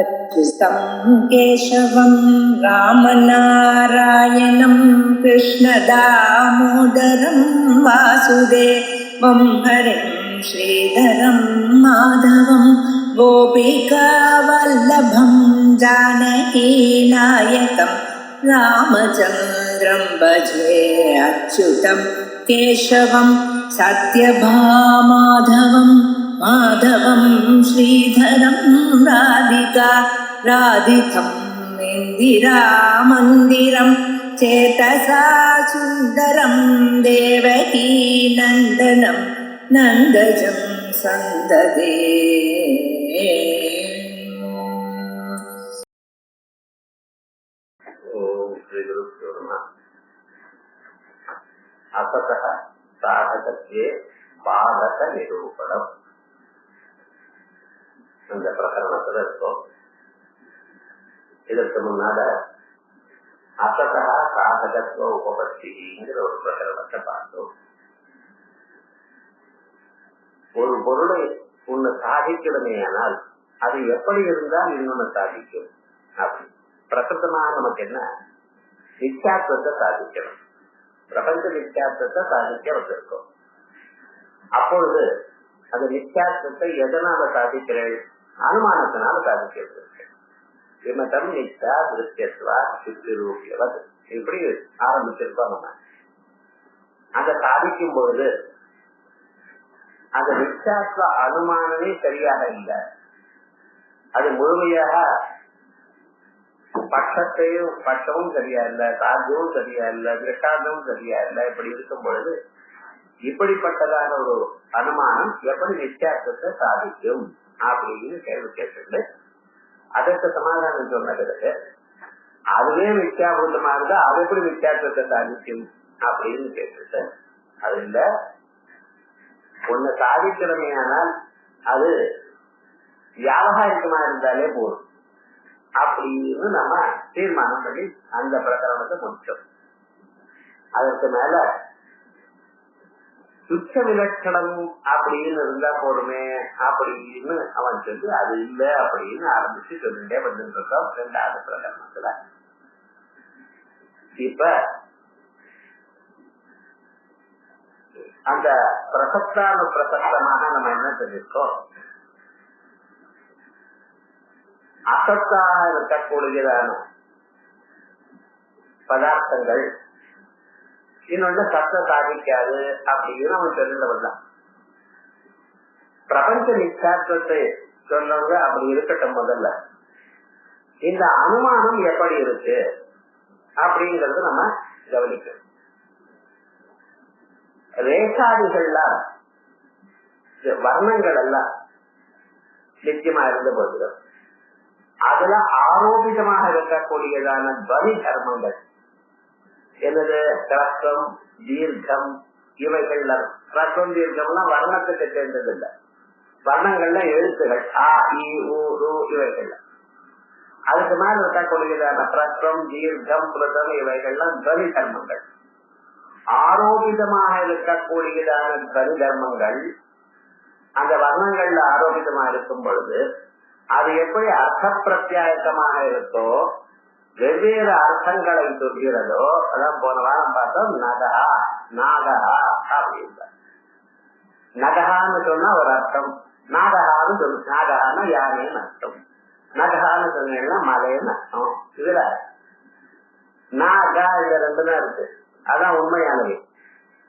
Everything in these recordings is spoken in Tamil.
अच्युतं केशवं रामनारायणं कृष्णदामोदरं वासुदेवं हरिं श्रीधरं माधवं गोपिकावल्लभं जानकीनायकं रामचन्द्रं भजे अच्युतं केशवं सत्यभामाधवं माधवं श्रीधरं राधितं इन्दिरामन्दिरं चेतसा सुन्दरं देवकी नन्दनं नन्दजं सन्ददे। असतः साधकत्वे बाधक निरूपणம் அந்த பிரகரணத்துல இருக்கும். இதற்கு முன்னால அசதா சாதகத்துவ உபபத்திங்கிற ஒரு பிரகரணத்தை பார்த்தோம். ஒரு பொருளை ஒண்ணு சாதிக்கணுமே ஆனால் அது எப்படி இருந்தால் இன்னொன்னு சாதிக்கும். அப்படி பிரகிருத்தமாக நமக்கு என்ன நித்தியாத்வத்தை சாதிக்கணும், பிரபஞ்ச நித்தியாத்வத்தை சாதிக்க வந்திருக்கோம். அப்பொழுது அந்த நித்தியாத்வத்தை எதனால சாதிக்கிறேன்? அனுமானத்தினால சாதிக்கிறது. விமதம் நிச்சா திருஷ்யத்வா சுத்திரூபியவது இப்படி ஆரம்பிச்சிருக்கோம். நம்ம அதை சாதிக்கும் பொழுது அந்த நித்தியாத்வ அனுமானமே சரியாக இல்லை. அது முழுமையாக பட்சமும் சரியா இல்லை, சாத்தியமும் சரியா இல்லை, திருஷ்டாந்தமும் சரியா இல்லை. இப்படி இருக்கும் பொழுது இப்படிப்பட்டதான ஒரு அனுமானம் எப்படி நித்தியாத்வத்தை சாதிக்கும் அப்படின்னு கேள்வி கேட்டு அதற்கு சமாதானம் சொன்னது, அதுவே மித்யாபூதமா இருந்தா அது எப்படி மித்யாத்வத்தை சாதிக்கும் அப்படின்னு கேட்டு, அது இல்ல ஒண்ணு சாதிக்கிறமே ஆனால் அது வியாபகாரிகமா இருந்தாலே போதும் அப்படின்னு நம்ம தீர்மானம் பண்ணி அந்த பிரகரணத்தை முடிச்சோம். அதற்கு மேல சுத்த விலட்சணம் அப்படின்னு இருந்தா போடுமே அப்படின்னு அவன் சொல்லி அது இல்ல அப்படின்னு ஆரம்பிச்சு சொல்லிட்டே வந்துட்டு இருக்கோம் இரண்டாவது பிரகரணத்துல. இப்ப அந்த பிரசக்தான பிரசக்தமாக நம்ம என்ன சொல்லிருக்கோம், அசத்தாக இருக்கக்கூடியதான பதார்த்தங்கள் இன்னொன்னு சத்த சாதிக்காது அப்படின்னு அவன் சொல்லிட்டு வந்தான். பிரபஞ்ச நிச்சாத்துவத்தை சொன்னவங்க அப்படி இருக்கட்டும். முதல்ல இந்த அனுமானம் எப்படி இருக்கு அப்படிங்கறது நம்ம கவனிக்கணும். ரேசாதிகள்லாம் வர்ணங்கள் எல்லாம் நிச்சயமா இருந்த போதிலும் அதுல ஆரோபிதமாக இருக்கக்கூடியதான துவனி தர்மங்கள் என்னது கிரஸ்வம் தீர்க்கம் இவைகள்ல, கிரஸ்வம் தீர்க்கம்லாம் வர்ணத்துக்கு சேர்ந்தது இல்லை. வர்ணங்கள்ல எழுத்துகள் ஆ இ ஊ ரு இவைகள்ல. அதுக்கு மேல இருக்கக்கூடியதான கிரஸ்வம் தீர்க்கம் புரதம் இவைகள்லாம் துவனி தர்மங்கள். ஆரோபிதமாக இருக்கக்கூடியதான துவனி தர்மங்கள் அந்த வர்ணங்கள்ல ஆரோபிதமா இருக்கும் பொழுது அது எப்படி அர்த்த பிரத்யாயத்தமாக இருக்கோ, வெவ்வேறு அர்த்தங்களை சொல்கிறதோ, அதான் போன வாரம் பார்த்தோம். நகா நாகா அப்படின்ற நககான்னு சொன்னா ஒரு அர்த்தம், நாககான்னு சொல்லு, நாககான்னா யானைன்னு அர்த்தம், நககான்னு சொன்னா மலைன்னு அர்த்தம். இதுல நாகா இந்த ரெண்டுதான் இருக்கு, அதான் உண்மையானது.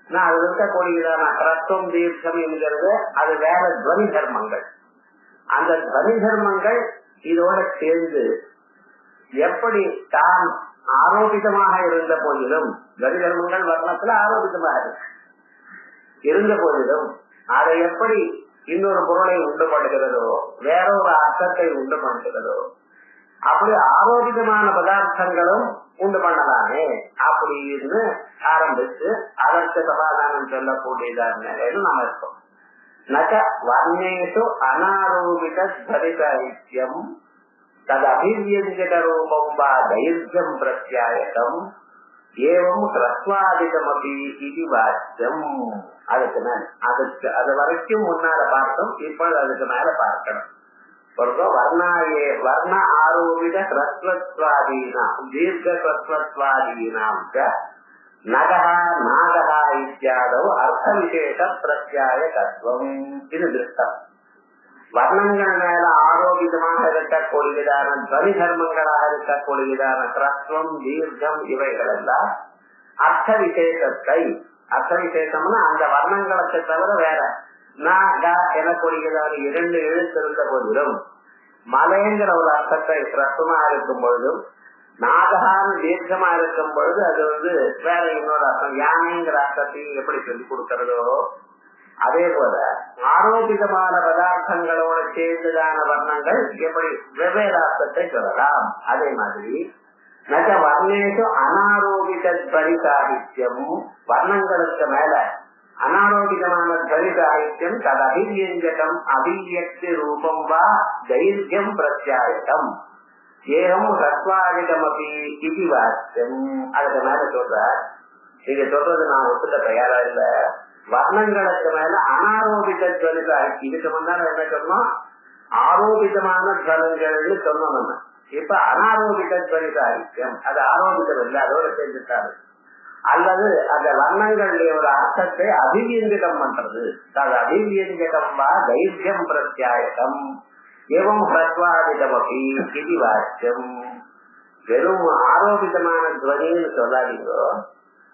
நான் அது இருக்கக்கூடியதான ரத்தம் தீர்க்கம் என்கிறது அது வேற துவனி தர்மங்கள். அந்த துவனி தர்மங்கள் இதோட சேர்ந்து எப்படி தான் ஆரோபிதமாக இருந்த போதிலும், துவனி தர்மங்கள் வர்ணத்துல ஆரோபிதமாக இருந்த போதிலும் அதை எப்படி இன்னொரு பொருளை உண்டு பண்ணுகிறதோ, வேற ஒரு அர்த்தத்தை உண்டு பண்ணுகிறதோ, அப்படி ஆரோபிதமான பதார்த்தங்களும் உண்டு பண்ணலாமே அப்படின்னு ஆரம்பிச்சு அதற்கு சமாதானம் சொல்லக்கூடியதான நிலையில நாம இருக்கோம். நக வர்ணேஷு அனாரோபித தரிசாயித்யம் தது அபிவியஞ்சன ரூபம் வா தைர்யம் பிரத்யாயகம் ஏவம் கிரஸ்வாதிகமபி இது வாக்கியம். அதுக்கு மேல அது வரைக்கும் முன்னால பார்த்தோம், இப்பொழுது அதுக்கு மேல பார்க்கணும். வர்ணாயே வர்ண ஆரோபித ஹ்ரஸ்வத்வாதீனாம் தீர்க்க ஹ்ரஸ்வத்வாதீனாம் நகஹ நாகஹ இத்தியாதவ் அர்த்த விசேஷ பிரத்யாயகத்வம். இது திருஷ்டம். வர்ணங்கள் மேல ஆரோபிதமாக இருக்கக்கூடியதான துவனி தர்மங்களாக இருக்கக்கூடியதான ஹ்ரஸ்வம் தீர்க்கம் இவைகள் எல்லாம் அர்த்த விசேஷத்தை, அர்த்த விசேஷம்னா அந்த வர்ணங்களுக்கு தவிர வேற எனக்கூடியதான 2 எழுத்து இருந்த போதிலும் மலைங்கிற ஒரு அர்த்தத்தை ஹ்ரஸ்வமா இருக்கும் பொழுதும் நாககான தீர்க்கமா இருக்கும் பொழுது அது வேற இன்னொரு அர்த்தம், யானைங்கிற அர்த்தத்தையும் எப்படி சொல்லிக் கொடுக்கிறதோ அதே போல ஆரோபிதமான பதார்த்தங்களோட சேர்ந்ததான வர்ணங்கள் எப்படி வெவ்வேறு அர்த்தத்தை சொல்லலாம். அதே மாதிரி நச்ச வர்ணேஷு அனாரோபித துவனி சாகித்யம், வர்ணங்களுக்கு மேல அனாரோபிதமான துவனி சாகித்யம் தது அபிவியஞ்சகம் அபிவியக்தி ரூபம் வா தைர்யம் பிரத்யாயகம் ஏகம் ஹ்ரஸ்வாதிகமபி இது வாக்கியம். அதுக்கு மேல சொல்ற, நீங்க சொல்றது நான் ஒத்துக்க தயாரா இல்ல. வர்ணங்களுக்கு மேல அனாரோபித துவனி சாகித்யம், இதுக்கு முன்னால என்ன சொன்னோம், ஆரோபிதமான துவனங்கள்னு சொன்னோம் நம்ம. இப்ப அனாரோபித துவனி சாகித்யம், அது ஆரோபிதம் இல்லை, அதோட சேர்ந்துட்டாரு. அல்லது அந்த வர்ணங்களுடைய ஒரு அர்த்தத்தை அபிவியஞ்சகம் பண்றது, அது அபிவியஞ்சகம் வா தைர்யம் பிரத்யாயகம் ஏவம் ஹ்ரஸ்வாதிகமபி இது வாக்கியம். வெறும் ஆரோபிதமான துவனின்னு சொல்லாதீங்கோ,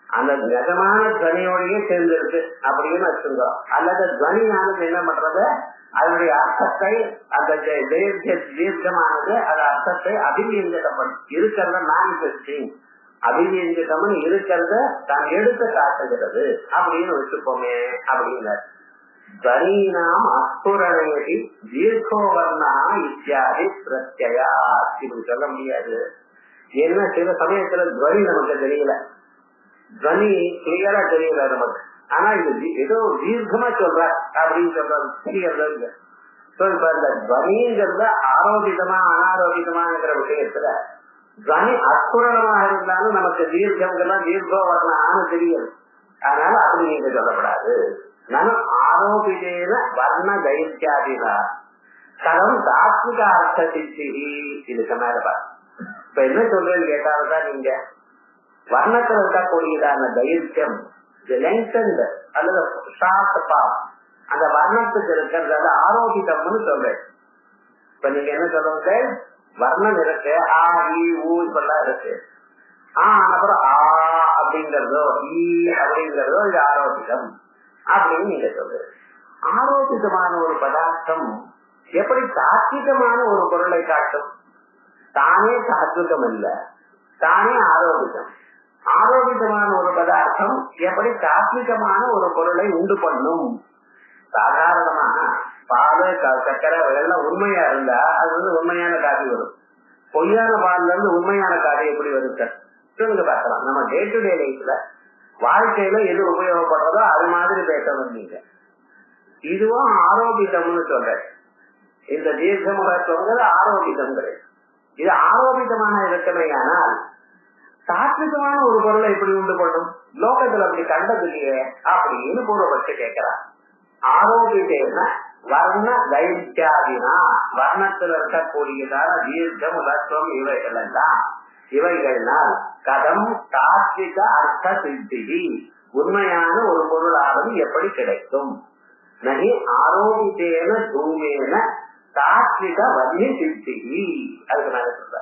அந்த நிஜமான துவனியோடயே சேர்ந்திருக்கு அப்படின்னு வச்சுங்க. அல்லது துவனியானது என்ன பண்றது, அதனுடைய அர்த்தத்தை அந்த தீர்க்கமானது அது அர்த்தத்தை அபிவியஞ்சகம் இருக்கிறத மேனிஃபெஸ்டிங், அபிவியஞ்சகம் இருக்கிறத தான் எடுத்து காட்டுகிறது அப்படின்னு வச்சுப்போமே அப்படிங்கிற துவனீனாம் அஸ்புரணேதி தீர்க்கோவர்ணா இத்தியாதி பிரத்யா. இப்படி சொல்ல முடியாது. என்ன சில சமயத்துல துவனி நமக்கு தெரியல, துவனி கிளியரா தெரியல நமக்கு, ஆனா இது ஏதோ தீர்க்கமா சொல்ற அப்படின்னு சொல்றது தெரியறது. இப்ப இந்த துவனிங்கிறத ஆரோபிதமா அனாரோபிதமாங்கிற விஷயத்துல துவனி அஸ்புரணமாக இருந்தாலும் நமக்கு தீர்க்கம்லாம் தீர்க்கோவர்ணான்னு தெரியாது. அதனால அப்படி நீங்க சொல்லப்படாது. நானும் ஆரோபிதேன வர்ண தைத்தியாதினா கலம் தாத்விக அர்த்த சித்தி. இதுக்கு மேல பாரு, இப்ப என்ன சொல்றேன்னு கேட்டால்தான், நீங்க வர்ணத்தில் இருக்கக்கூடியதான தைரியம் அல்லது ஷார்ட் பாஸ் அந்த வர்ணத்துக்கு இருக்கிறது ஆரோபிதம்னு சொல்றேன். இப்ப நீங்க என்ன சொல்லுங்க, வர்ணம் இருக்கு, ஆ இ ஊ இப்பெல்லாம் இருக்கு. அப்புறம் ஆ அப்படிங்கறதோ ஈ அப்படிங்கறதோ இது ஆரோபிதம் அப்படின்னு நீங்க சொல்றது. ஆரோபிதமான ஒரு பதார்த்தம் எப்படி தாத்விகமான ஒரு பொருளை காட்டும்? தானே தாத்விகம் இல்ல, தானே ஆரோபிதம். ஆரோபிதமான ஒரு பதார்த்தம் எப்படி தாத்விகமான ஒரு பொருளை உண்டு பண்ணும்? சாதாரணமாக பால் சக்கரை எல்லாம் உண்மையா இருந்தா அது உண்மையான காஃபி வரும். பொய்யான பால்ல இருந்து உண்மையான காஃபி எப்படி வரும் சார் சொல்லுங்க பார்க்கலாம். நம்ம டே டு டே லைஃப்ல வாழ்க்கையில எது உபயோகப்படுறதோ அது மாதிரி பேசணும் நீங்க. இதுவும் ஆரோபிதம்னு சொல்றேன். இந்த தீர்க்கமுகத்துவங்கிறது ஆரோபிதம் கிடையாது. இது ஆரோபிதமான இருக்கமையானால் தாத்விகமான ஒரு பொருளை எப்படி உண்டு பண்ணும்? லோகத்துல அப்படி கண்டது இல்லையே அப்படின்னு பூர்வபட்ச கேட்கிறார். ஆரோபிதேன வர்ண தைத்தியாதினா வர்ணத்தில் இருக்கக்கூடியதான தீர்க்கம் உலத்துவம் இவைகள் எல்லாம் இவைகள்னால் கதம் தாத்விக அர்த்த சித்தி உண்மையான ஒரு பொருளானது எப்படி கிடைக்கும்? நகி ஆரோபித்தேன தூமேன தாத்விக வன்னி சித்தி. அதுக்கு மேல சொல்ற,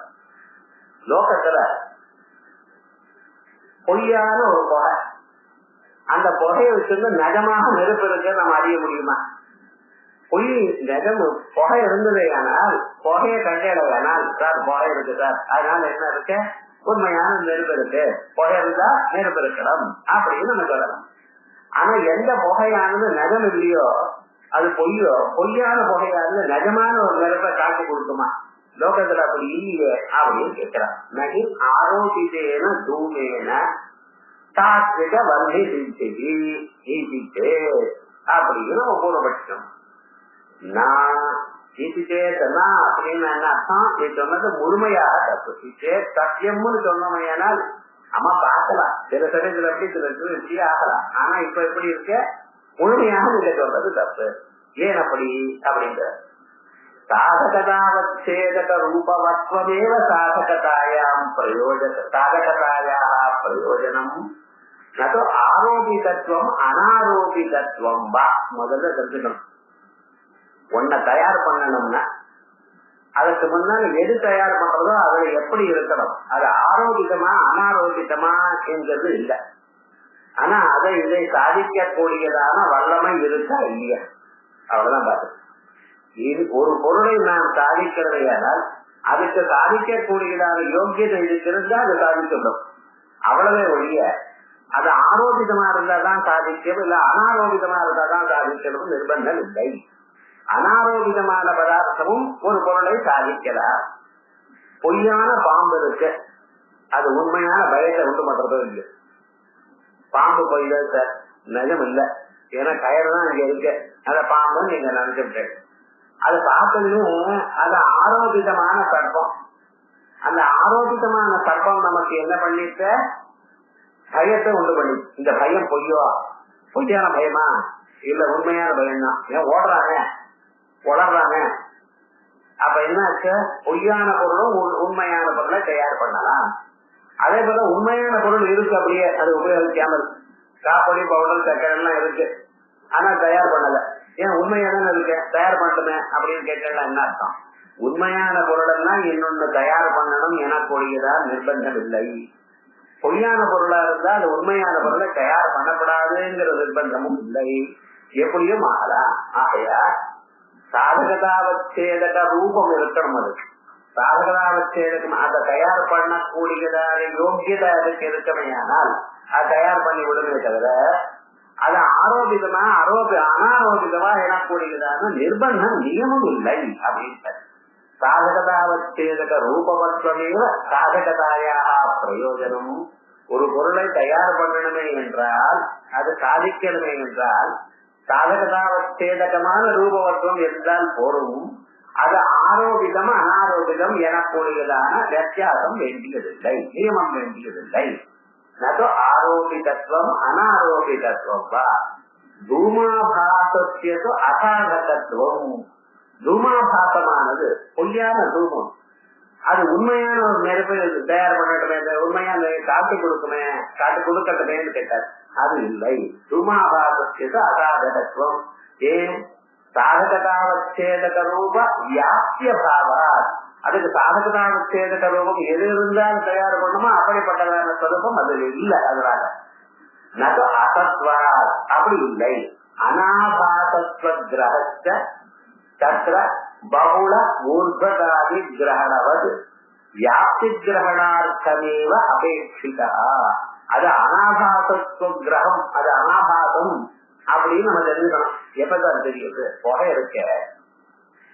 லோகத்துல பொய்யான ஒரு புகை, அந்த புகையை வச்சிருந்து நிஜமாக நெருப்பு இருக்க நம்ம அறிய முடியுமா? பொய் நிஜம் புகை இருந்ததே ஆனால் புகையை கண்டடையானால் சார் புகை இருக்கு சார், அதனால என்ன இருக்கு, உண்மையான நெருப்பு இருக்கு, புகை இருந்தா நெருப்பு இருக்கணும் அப்படின்னு நம்ம சொல்லலாம். ஆனா எந்த புகையானது நிஜம் இல்லையோ அது பொய்யோ, பொய்யான புகையானது நிஜமான ஒரு நெருப்பை காட்டி கொடுக்குமா? லோகத்துல அப்படி இல்லையே அப்படின்னு கேட்கிறான். நகி ஆரோபிதேன தூமேன தாத்விக வர்ணி சித்தி அப்படின்னு நம்ம பூர்வபட்சம். நான் ஜீசிச்சேன்னா அப்படின்னு என்ன அர்த்தம்? நீ சொன்னது முழுமையாக தப்பு. சத்தியம்னு சொன்னமையானால் அம்மா பார்க்கலாம், சில சமயத்துல எப்படி சில இப்படி ஆகலாம். ஆனா இப்ப எப்படி இருக்க, முழுமையாக நீங்க சொல்றது தப்பு. ஏன் அப்படி அப்படின்ற சாதகதாவச்சேதக ரூபவத்வமேவ சாதகதாயாம் பிரயோஜனம் நது ஆரோபிதத்துவம் அனாரோபிதத்துவம் வா. முதல்ல தெரிஞ்சுக்கணும், ஒன்ன தயார் பண்ணணும்னா அதுக்கு முன்னாடி எது தயார் பண்றதோ அதுல எப்படி இருக்கணும், அது ஆரோபிதமா அனாரோபிதமா என்கிறது இல்லை. ஆனா இதை சாதிக்கக்கூடியதான வல்லமை இருக்கா இல்லையா, அவ்வளவுதான் பாத்து. ஒரு பொருளை நாம் சாதிக்கிறதையானால் அதுக்கு சாதிக்கக்கூடியதான யோக்கியதை இருக்கிறதா அது சாதிக்கணும், அவ்வளவே ஒழிய அது ஆரோபிதமா இருந்தாதான் சாதிக்கணும், இல்ல அனாரோபிதமா இருந்தாதான் சாதிக்கணும் நிர்பந்தம் இல்லை. அனாரோபிதமான பதார்த்தமும் ஒரு பொருளை சாதிக்கலாம். பொய்யான பாம்பு இருக்கு, அது உண்மையான பயத்தை உண்டு பண்றதோ இல்லை. பாம்பு பொய் தான் சார், நிஜம் இல்லை, ஏன்னா கயிறு தான் இங்க இருக்கு, அத பாம்புன்னு நீங்க நினைச்சுட்டேன். அது பார்த்ததுமே அது ஆரோபிதமான சர்ப்பம். அந்த ஆரோபிதமான சர்ப்பம் நமக்கு என்ன பண்ணிட்ட, பயத்தை உண்டு பண்ணி. இந்த பயம் பொய்யோ, பொய்யான பயமா இல்ல உண்மையான பயம் தான், ஏன் ஓடுறாங்க உளர்றாங்க. அப்ப என்னாச்சு, பொய்யான பொருளும் உண்மையான பொருளை தயார் பண்ணலாம். அதே போல உண்மையான பொருள் இருக்கு, அப்படியே அது உபயோகிக்காமல் காப்பொடி பவுடர் சக்கரை எல்லாம் இருக்கு, ஆனா தயார் பண்ணல. ஏன் உண்மையான இருக்கு தயார் பண்ணட்டுமே அப்படின்னு கேட்கலாம். என்ன அர்த்தம், உண்மையான பொருள் எல்லாம் இன்னொன்னு தயார் பண்ணணும் எனக்கூடியதா நிர்பந்தம் இல்லை. பொய்யான பொருளா இருந்தா அது உண்மையான பொருளை தயார் பண்ணப்படாதுங்கிற நிர்பந்தமும் இல்லை, எப்படியும் ஆகலாம். ஆகையா சாதகதாவச்சேதக ரூபம் இருக்கணும். அதுக்கு சாதகதாவச்சேதகம் அதை தயார் பண்ணக்கூடியதான யோக்கியதை அதுக்கு இருக்கமையானால் அதை தயார் பண்ணி விடுமே தவிர அது ஆரோபிதமா அனாரோபிதமா எனக்கூடியதான நிர்பந்தம் நியமம் இல்லை அப்படின்னு. சாதகதாவச்சேதக ரூபவத்வமேவ சாதகதாயாக பிரயோஜனம். ஒரு பொருளை தயார் பண்ணணுமே என்றால், அது சாதிக்கணுமே என்றால் சாதகதாவச்சேதகமான ரூபவத்துவம் இருந்தால் போரும். அது ஆரோபிதம் அனாரோபிதம் எனக்கூடியதான வித்தியாசம் வேண்டியதில்லை, நியமம் வேண்டியதில்லை. நது ஆரோபிதத்துவம் அனாரோபிதத்துவம் வா. தூமாபாசத்தியது அசாதகத்துவம். தூமாபாசமானது பொய்யான தூமம், அது உண்மையான ஒரு நெருப்பை தயார் பண்ணட்டுமே, உண்மையான காட்டு கொடுக்குமே, காட்டு கொடுக்கட்டுமேன்னு கேட்டார். அது இல்லை. தூமாபாசத்தியது அசாதகத்துவம். ஏன், சாதகதாவச்சேதக ரூப வியாப்திய பாவா. அதுக்கு சாதகதாவச்சேதக ரூபம் எது இருந்தாலும் தயார் பண்ணுமோ அப்படிப்பட்டதான ஸ்வரூபம் அது இல்லை. அதனால நது அசத்வா, அப்படி இல்லை. அனாபாசத்வ கிரகச்ச தத்ர பகுள ஊர்வகாதி கிரகணவது வியாப்தி கிரகணார்த்தமேவ அபேட்சிதா. அது அனாபாசத்துவ கிரகம், அது அனாபாசம் அப்படின்னு நம்ம தெரிஞ்சுக்கணும். எப்பதான் தெரியுது, புகை இருக்க.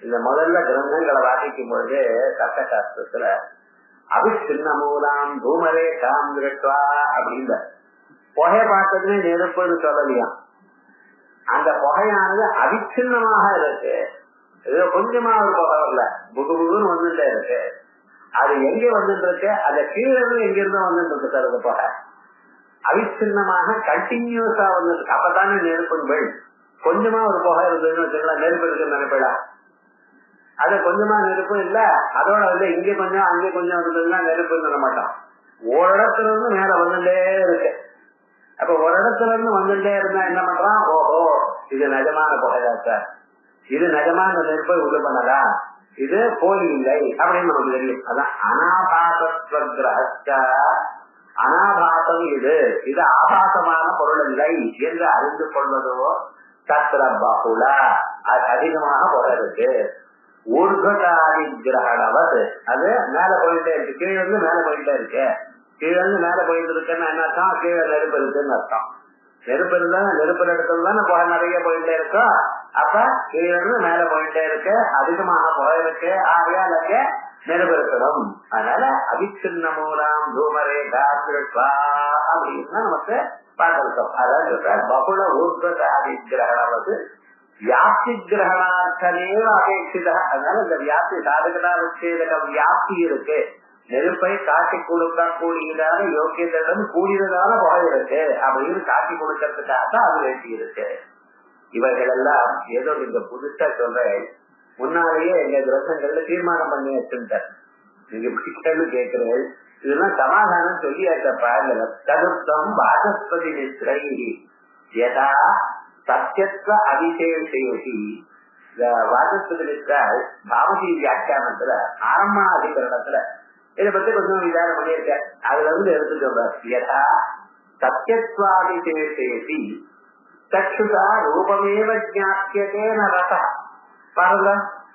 இந்த முதல்ல கிரந்தங்களை வாசிக்கும் பொழுது தர்க்க சாஸ்திரத்துல அபிச்சின்ன மூலம் தூமரே காம் விரட்வா அப்படின்ற புகை பார்த்ததுமே நெருப்புன்னு சொல்லலையா. அந்த புகையானது அவிச்சின்னமாக இருக்கு, ஏதோ கொஞ்சமா ஒரு புகை வரல, புகுன்னு வந்துட்டே இருக்கு. அது எங்க வந்துட்டு இருக்கு, அந்த கீழே எங்க இருந்தோ வந்துட்டு இருக்கு சார். அந்த புகை அவிச்சின்னமாக கண்டினியூஸா வந்து, அப்பதானே நெருப்புங்கள். கொஞ்சமா ஒரு புகை இருந்ததுன்னு வச்சுக்கலாம், நெருப்பு இருக்குன்னு நினைப்படா. அது கொஞ்சமா நெருப்பும் இல்ல, அதோட வந்து இங்கே கொஞ்சம் அங்கே கொஞ்சம் இருந்ததுன்னா நெருப்புன்னு சொல்ல மாட்டோம். ஒரு இடத்துல இருந்து மேல வந்துட்டே இருக்கு. அப்ப ஒரு இடத்துல இருந்து வந்துட்டே இருந்தா என்ன பண்றான், ஓஹோ இது நிஜமான புகைதான் சார், இது நிஜமான நெருப்பை உண்டு பண்ணதா, இது போலி இல்லை அப்படின்னு நமக்கு தெரியும். அதான் அனாபாசத்வ கிரகச்ச. அனாபாசம் இது ஆபாசமான பொருள் இல்லை என்று அறிந்து கொள்வதோ தத்ர பகுல, அது அதிகமாக பொருள் இருக்கு. ஊர்வகாதி கிரகணவது, அது மேல போயிட்டே இருக்கு, கீழே இருந்து மேல போயிட்டே இருக்கு. கீழே இருந்து மேல போயிட்டு இருக்குன்னு என்ன அர்த்தம், கீழே நெருப்பு இருக்குன்னு அர்த்தம். நெருப்பு இருந்தா நெருப்பு இடத்துல புகை நிறைய போயிட்டே இருக்கும். அப்ப கீழே இருந்து மேல போயிட்டே இருக்கு, அதிகமாக புகை இருக்கு, ஆகையாலுக்கு நெருப்பு இருக்கணும். அதனால அவிச்சின்ன மூலம் தூமரே காத்வா அப்படின்னு நமக்கு பார்த்திருக்கோம். அதாவது பகுள ஊர்வகாதி கிரகணவது வியாப்தி கிரகணார்த்தமேவ அபேட்சித. அதனால இந்த வியாப்தி சாதகதாவச்சேதக வியாப்தி இருக்கு, நெருப்பை காட்டி கொடுக்கக்கூடியதான யோக்கியத்துடன் கூடியதான புகை இருக்கு அப்படின்னு காட்டி கொடுக்கறதுக்காக அது வேண்டி இருக்கு. இவர்கள் எல்லாம் ஏதோ நீங்க புதுசா சொல்ற முன்னாலேயே எங்க கிரந்தங்கள்ல தீர்மானம் பண்ணி வச்சுட்டார். நீங்க இப்படி கேள்வி கேட்கிறேன், இதெல்லாம் சமாதானம் சொல்லியாச்சப்பா. சதுர்த்தம் வாசஸ்பதி மிஸ்ரை யதா சத்தியத்துவ அபிஷேகி. வாசஸ்பதி மிஸ்ரால் பாமதி வியாக்கியானத்துல ஆரம்ப அதிகரணத்துல இதை பத்தி கொஞ்சம் விசாரம் பண்ணியிருக்க. அதுல இருந்து எடுத்து சொல்றார். யதா சத்தியத்வாபிஷேகி சக்ஷுதா ரூபமேவ ஜாத்தியதே நரசா. பாருங்க,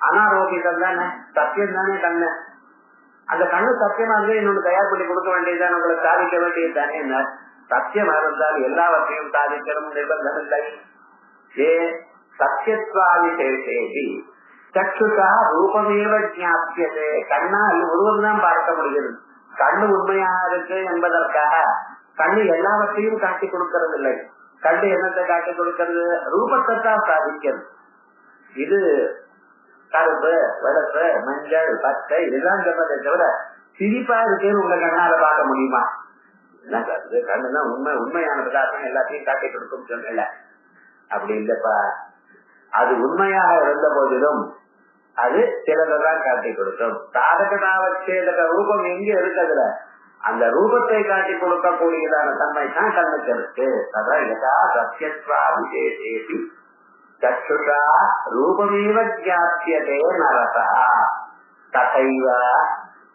அனாரோக்கியம் தானே, சத்தியம் தானே கண்ணு. அந்த கண்ணு சத்தியமா இருந்து இன்னொன்னு தயார் பண்ணி கொடுக்க வேண்டியதுதான், உங்களை சாதிக்க வேண்டியது தானே. என்ன சத்தியமா இருந்தால் எல்லாவற்றையும் சாதிக்கணும் நிர்பந்தம் இல்லை. ஏ சத்தியத்வாபிஷேகி சக்ஷுதா ரூபமேவ ஜாத்தியதே. கண்ணால் உருவம் தான் பார்க்க முடிகிறது. கண்ணு உண்மையாக இருக்கு என்பதற்காக கண்ணு எல்லாவற்றையும் காட்டி கொடுக்கறது இல்லை. கண்ணு என்னத்தை காட்டி கொடுக்கிறது? ரூபத்தை தான் சாதிக்கிறது. இது கருப்பு, வெளுப்பு, மஞ்சள், பச்சை இதெல்லாம் சொல்றதை தவிர சிரிப்பா இருக்குன்னு உங்க கண்ணால பார்க்க முடியுமா? என்ன கருது? கண்ணுதான் உண்மையான பதார்த்தம் எல்லாத்தையும் காட்டி கொடுக்கும் சொன்னல. அப்படி இல்லப்பா, அது உண்மையாக இருந்த போதிலும் அது சிலதான் காட்டி கொடுக்கும். சாதகதாவச்சேதக ரூபம் எங்க இருக்குதுல அந்த ரூபத்தை காட்டி கொடுக்கக்கூடியதான தன்மை தான் கண்ணுக்கு இருக்கு. அதான் யதா சத்தியத்வ அபிஷேகி சக்ஷுஷா ரூபமேவ ஜாத்தியதே நரசா ததைவ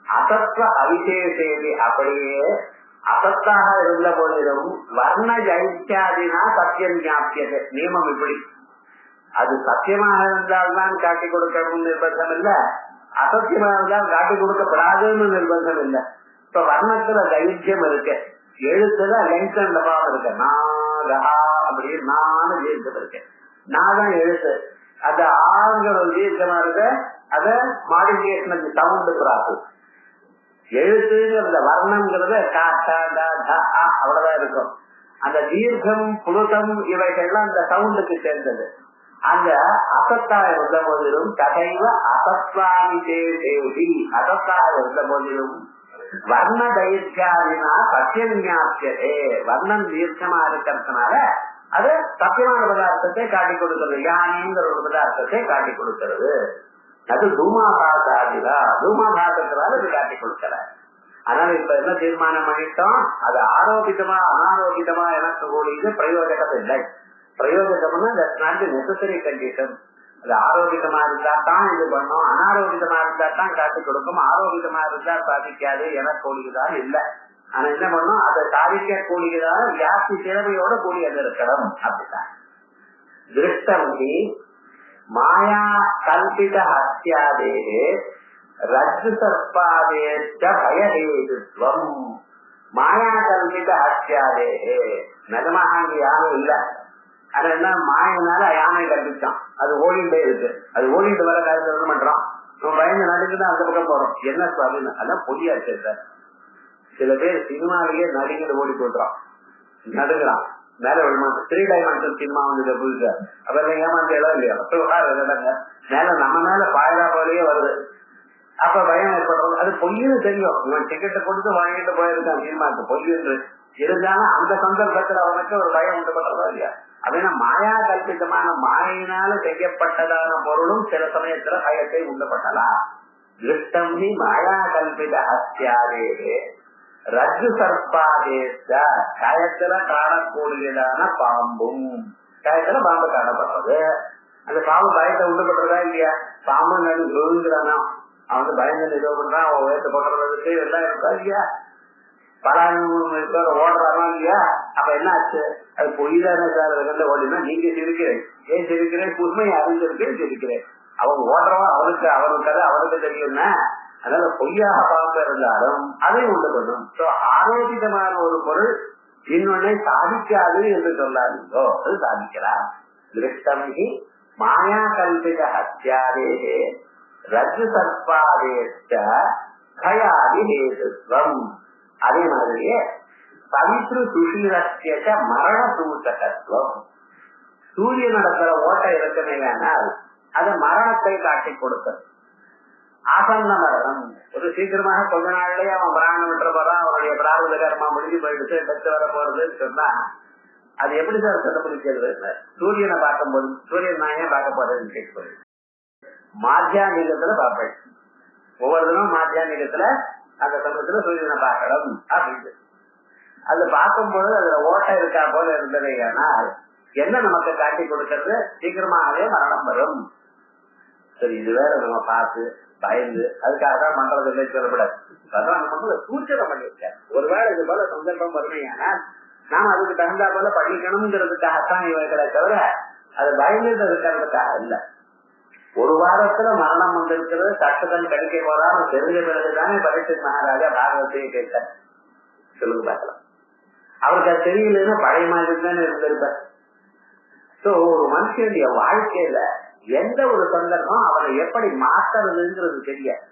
அசத்வ அவிசேஷேதி. அப்படியே அசத்தாக இருந்த போதிலும் வர்ண ஜைத்யாதினா சத்தியம் ஜாத்தியதே. நியமம் இப்படி, அது சத்தியமாக இருந்தால்தான் காட்டி கொடுக்கணும் நிர்பந்தம் இல்ல, அசத்தியமாக இருந்தால் காட்டி கொடுக்கப்படாதுன்னு நிர்பந்தம் இல்லை. இப்ப வர்ணத்துல தைரியம் இருக்கு, எழுத்துல லெங்க் அண்ட் பாவம் இருக்கு. நாகா அப்படின்னு நானு தீர்க்கம் இருக்கு. நாதான் எழுத்து, அது ஆங்கிற ஒரு தீர்க்கமா இருக்கு. அத மாடிஃபிகேஷன் சவுண்ட் ப்ராசஸ். எழுத்துங்கிறத வர்ணம்ங்கிறத அவ்வளவுதான் இருக்கும். அந்த தீர்க்கம் புலுத்தம் இவைகள்லாம் அந்த சவுண்டுக்கு சேர்ந்தது. அந்த அசத்தாக இருந்த போதிலும் கதைவ அசத்வாமிசேஷேதி. அசத்தாக இருந்த போதிலும் வர்ண தைர்யாதினா சத்தியம் ஞாபியதே. வர்ணம் தீர்க்கமா இருக்கிறதுனால அது சத்தியமான பதார்த்தத்தை காட்டி கொடுக்கிறது. யானைங்கிற ஒரு பதார்த்தத்தை காட்டி கொடுக்கிறது. அது தூமாபாசாதிரா, தூமாபாசத்தினால அது காட்டி கொடுக்கல. அதனால இப்ப என்ன தீர்மானம் பண்ணிட்டோம்? அது ஆரோபிதமா அனாரோபிதமா எனக்கு கூடியது பிரயோஜனம் இல்லை. பிரயோஜனம்னா that's not the necessary condition. அது ஆரோபிதமா இருந்தா தான் இது பண்ணும், அனாரோபிதமா இருந்தா தான் காட்டி கொடுக்கும். ஆரோபிதமா இருந்தா சாதிக்காது எனக்கு கூடியதான் இல்லை. ஆனா என்ன பண்ணும்? அதை சாதிக்க கூடியதான வியாப்தி திறமையோட கூடியது இருக்கணும். அப்படித்தான் திருஷ்டம் மாயா கல்பித ஹத்யாதே ரஜ்ஜு சர்ப்பாதேச்ச பயஹேதுத்வம். மாயா கல்பித ஹத்யாதே நிஜமாக அங்க யாரும் இல்ல. அது என்ன மாயினால யானை கற்பிச்சான். அது ஓடிண்டே இருக்கு. அது ஓடிட்டு வர காரியத்தை பண்றோம். நம்ம பயந்து நடுக்குதான் அந்த பக்கம் போறோம். என்ன சுவாமின்னு அதான் பொய்யா இருக்கு சார். சில பேர் சினிமாவிலேயே நடிகர் ஓடி போட்டுறான், நடுங்கிறான், மேல விழுமா. 3 டைமென்ஷன் சினிமா வந்து புதுசா அப்புறம் ஏமாந்து இடம் இல்லையா மேல நம்ம மேல பாயரா போலயே வருது. அப்ப பயம் ஏற்படுறது. அது பொய்யுன்னு தெரியும். இவன் டிக்கெட்டை கொடுத்து வாங்கிட்டு போயிருக்கான் சினிமாவுக்கு, பொய்யுன்று இருந்தாலும் அந்த சந்தர்ப்பத்துல அவனுக்கு ஒரு பயம் உண்டு பண்றதா இல்லையா? அப்படின்னா மாயா கல்பிதமான மாயினால செய்யப்பட்டதான பொருளும் சில சமயத்துல பயத்தை உண்டுபட்டலாம். திருஷ்டம் மாயா கல்பித ஹத்யாதே ரஜ்ஜு சர்ப்பாதேச. கயத்துல காணக்கூடியதான பாம்பும், கயத்துல பாம்பு காணப்படுறது. அந்த பாம்பு பயத்தை உண்டுபடுறதா இல்லையா? பாம்பு நடு விழுங்குறானா, அவன் பயந்து ஏதோ பண்றான், அவன் உயர்த்து போடுறதுக்கு எல்லாம் இருக்கா இல்லையா? பலாயிரம் ஓடுறானா இல்லையா? அப்ப என்ன ஆச்சு? அது பொய்தான சார் ஓடினா நீங்க சிரிக்கிறேன், ஏன் சிரிக்கிறேன்? உண்மையை அறிஞ்சிருக்கேன் சிரிக்கிறேன். அவன் ஓடுறவன் அவனுக்கு அவனுக்கு அவனுக்கு தெரியும்னா, அதனால பொய்யாக பாம்பு இருந்தாலும் அதை உண்டு பண்ணும். ஆரோக்கியமான ஒரு பொருள் இன்னொன்னை சாதிக்காது என்று சொல்லாதீங்கோ, அது சாதிக்கலாம். திருஷ்டம் மாயா கல்பித ஹத்யாதே ரஜ்ஜு சர்ப்பாதேச்ச கயாதி ஹேதுத்வம். அதே மாதிரியே பவித்ரு சுஷீரஸ்ய மரண சூச்சகத்துவம். சூரிய நடக்கிற ஓட்டை இருக்கமேனால் அது மரணத்தை காட்டி கொடுக்கிறது. ஆசன்ன மரணம், ஒரு சீக்கிரமாக கொஞ்ச நாள்லயே அவன் பிராணம் விட்டு போறான், அவனுடைய பிரார்த்த கர்மா முடிஞ்சு போயிடுச்சு, டெத்து வர போறதுன்னு சொன்னா அது எப்படி சார் கண்டுபிடிக்கிறது? சூரியனை பார்க்கும் போது சூரியன் நான் ஏன் பார்க்க போறேன்னு கேட்க மாத்தியானிகத்துல பார்ப்பேன். ஒவ்வொரு தினம் மாத்தியானிகத்துல அந்த சமயத்துல சூரியனை பார்க்கணும் அப்படின்னு அது பார்க்கும்போது அதுல ஓட்டை இருக்கா போல இருந்தது. ஆனால் என்ன நமக்கு காட்டி கொடுக்கிறது? சீக்கிரமாகவே மரணம் வரும். சரி, இது வேற நம்ம பார்த்து பயந்து அதுக்காக தான் மன்றது இல்லை சொல்லப்படாது. அதான் நம்ம சூச்சனம் பண்ணியிருக்கேன். ஒருவேளை இது போல சந்தர்ப்பம் வறுமையானால் நாம அதுக்கு தகுந்தா போல படிக்கணுங்கிறதுக்காகத்தான் இவர்களை தவிர அது பயந்துன்றதுக்காக இல்லை. ஒரு வாரத்துல மரணம் வந்திருக்கிறது, சட்டத்தன் கிடைக்க போறான்னு தெரிஞ்ச பிறகுதானே பரீட்சை மகாராஜா பாகவத்தையே கேட்டார். சொல்லுங்க பார்க்கலாம். அவருக்கு அது தெரியலன்னா பழைய மாதிரி தானே இருந்திருப்பார். சோ ஒரு மனுஷனுடைய வாழ்க்கையில எந்த ஒரு சந்தர்ப்பம் அவனை எப்படி மாத்துறதுங்கிறது தெரியாது.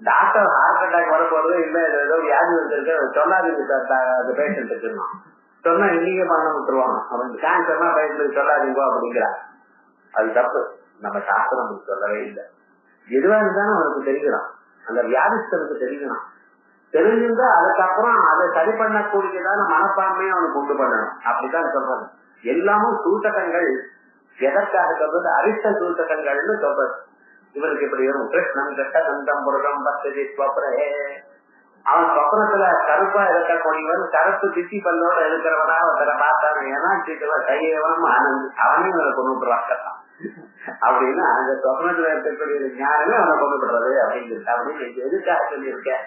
டாக்டர் ஹார்ட் அட்டாக் வரப்போறது இல்ல ஏதோ வியாதி வந்திருக்கு சொல்லாதீங்க சார் அந்த பேஷண்ட்டுக்கு சொன்னா இன்னைக்கே பண்ண விட்டுருவாங்க. அவன் கேன்சர்னா பயன்படுத்தி சொல்லாதீங்க அப்படிங்கிறான். அது தப்பு. நம்ம சாஸ்திரம் சொல்லவே இல்லை. எதுவா இருந்தாலும் அவனுக்கு தெரிஞ்சிடும், அந்த வியாதிஸ்தனுக்கு தெரிஞ்சிடும். தெரிஞ்சிருந்தா அதுக்கப்புறம் அதை சரி பண்ணக்கூடியதான மனப்பான்மையை அவனுக்கு உண்டு பண்ணணும். அப்படித்தான் சொல்றது. எல்லாமும் சூட்டகங்கள். எதற்காக சொல்றது? அரிஷ்ட சூட்டகங்கள்னு சொல்றது. இவனுக்கு இப்படி வரும். கிருஷ்ணன் கிருஷ்ணந்தம் புருஷம் பக்தி ஸ்வப்னே. அவன் சொப்னத்துல கருப்பா இருக்கக்கூடியவன் கருப்பு திட்டி பல்லோட இருக்கிறவனா ஒருத்தரை பார்த்தான். ஏன்னா கையவனும் ஆனந்த் அவனே இவனை கொண்டு வாக்கலாம் அப்படின்னா அந்த சொப்னத்துல இருக்கக்கூடிய ஞானமே அவனை கொண்டு விடுறது அப்படின்னு எதுக்காக சொல்லியிருக்கேன்.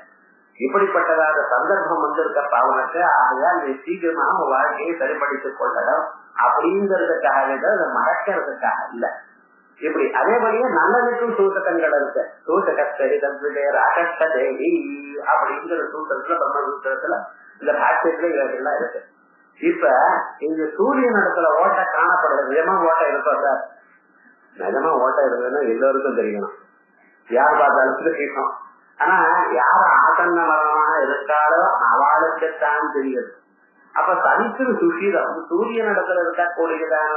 இப்படிப்பட்டதான சந்தர்ப்பம் வந்திருக்க பாவனத்தை ஆகையால் நீ சீக்கிரமாக வாழ்க்கையை சரிபடுத்திக் கொள்ளணும் அப்படிங்கிறதுக்காக அதை மறக்கிறதுக்காக இல்ல. இப்படி அதே மாதிரியே நல்லதுக்கும் சூட்டகங்கள் இருக்கு. சூட்டகஸ்தேவி அப்படிங்கிற சூத்திரத்துல பிரம்மசூத்திரத்துல இந்த பாக்கியத்துல இவைகள்லாம் இருக்கு. இப்ப இந்த சூரியன் இடத்துல ஓட்டை காணப்படுறது. நிஜமா ஓட்டை இருக்கோம் சார்? நிஜமா ஓட்டை இருக்குதுன்னா எல்லோருக்கும் தெரியணும், யார் பார்த்தாலும் தெரியணும். ஆனா யார ஆசன்ன மரணமாக இருக்காளோ அவளுக்குத்தான் தெரியுது. அப்ப தனித்திரு சுஷீதம் சூரியன் இடத்துல இருக்கக்கூடியதான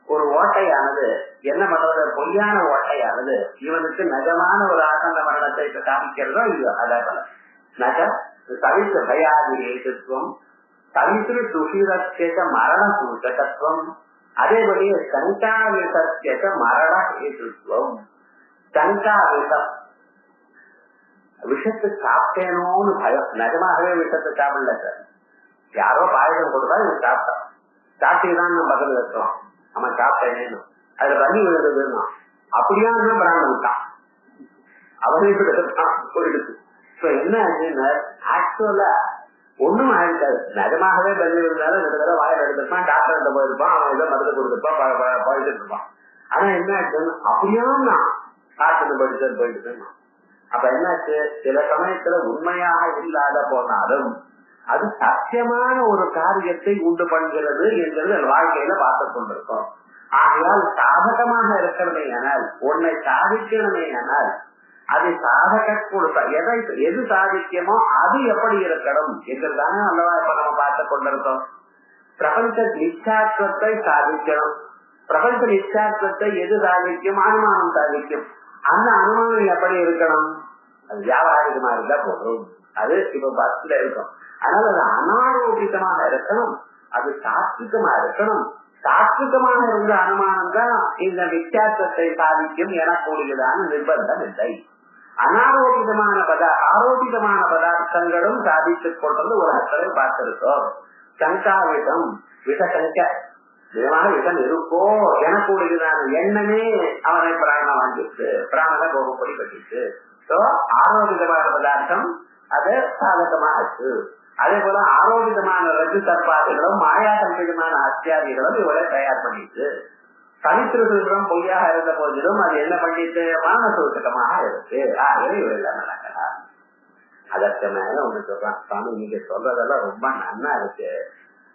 ஒரு ஓட்டையானது என்ன பண்றது? பொய்யான ஓட்டையானது இவனுக்கு நிஜமான ஒரு ஆசன்ன மரணத்தை காமிக்கிறதோ இல்லையோ அதே போல நக தவித்து பயாதி ஏதுத்துவம் தவித்திரு சுஷீதேக மரண சூச்சகத்துவம். அதே வழியே சங்காவிசேக மரண ஏதுத்துவம். சங்காவிசம் விஷத்தை சாப்பிட்டேனோன்னு பயம். நிஜமாகவே விஷத்தை சாப்பிடல சார். யாரோ பாயசம் கொடுத்தா இவன் சாப்பிட்டான். சாப்பிட்டுதான் நம்ம பதில் வைக்கிறோம். அவன் சாப்பிட்டேனேன்னு அதுல தண்ணி விழுதுன்னா அப்படியா பிராணம் தான் அவனே போயிடுச்சு. என்ன ஆச்சுன்னா ஆக்சுவலா ஒண்ணும் ஆயிருக்காது. நிஜமாகவே பதில் இருந்தாலும் ரெண்டு தடவை வாயில் எடுத்துருப்பான், டாக்டர் கிட்ட போயிருப்பான், அவன் ஏதோ மருந்து கொடுத்துருப்பான், போயிட்டு இருப்பான். ஆனா என்ன ஆச்சுன்னு அப்படியா நான் காட்டுன்னு போயிட்டு அப்ப என்னாச்சு? சில சமயத்துல உண்மையாக இல்லாத போனாலும் அது சத்தியமான ஒரு காரியத்தை உண்டு பண்ணுகிறது என்கிறது வாழ்க்கையில பார்த்து கொண்டிருக்கோம். ஆகையால் சாதகமாக இருக்கிறதே ஆனால் உன்னை சாதிக்கணுமே ஆனால் அதை சாதக கொடுத்த எது சாதிக்கமோ அது எப்படி இருக்கணும் என்றுதானே அல்லவா இப்ப நம்ம பார்த்து கொண்டிருக்கோம். பிரபஞ்ச நிச்சாத்வத்தை சாதிக்கணும். பிரபஞ்ச நிச்சாத்வத்தை எது சாதிக்கும்? அனுமானம் சாதிக்கும். அந்த அனுமானம் எப்படி இருக்கணும்? அது வியாபாரிகமா இருந்தா போதும். அது இப்ப பஸ்ல இருக்கும். அதனால அது அனாரோபிதமாக இருக்கணும், அது சாத்விகமா இருக்கணும். சாத்விகமாக இருந்த அனுமானம் தான் இந்த வித்தியாசத்தை சாதிக்கும் எனக்கூடியதான நிர்பந்தம் இல்லை. அனாரோபிதமான ஆரோபிதமான பதார்த்தங்களும் சாதித்துக் கொண்டது உலகத்திலே பார்த்திருக்கோம். சங்காவிதம் விஷசங்க நிஜமாக விஷம் இருக்கோ எனக்கூடியதான எண்ணமே அவனை பிராணம் வாங்கிட்டு பிராணனை கோபப்படி கட்டிட்டு ஆரோக்கியமான பதார்த்தம் அது சாதகமா இருக்கு. அதே போல ஆரோக்கியமான ரஜு சர்பாதிகளும் மாயா சங்கீதமான அத்தியாதிகளும் இவளை தயார் பண்ணிட்டு தனித்திருத்தம் பொய்யாக இருந்த போதிலும் அது என்ன பண்ணிட்டு மானசூச்சகமாக இருக்கு. ஆகவே இவெல்லாம் நடக்கலாம். அதற்கு மேல ஒண்ணு சொல்றான் சாமி, நீங்க சொல்றதெல்லாம் ரொம்ப நன்னா இருக்கு.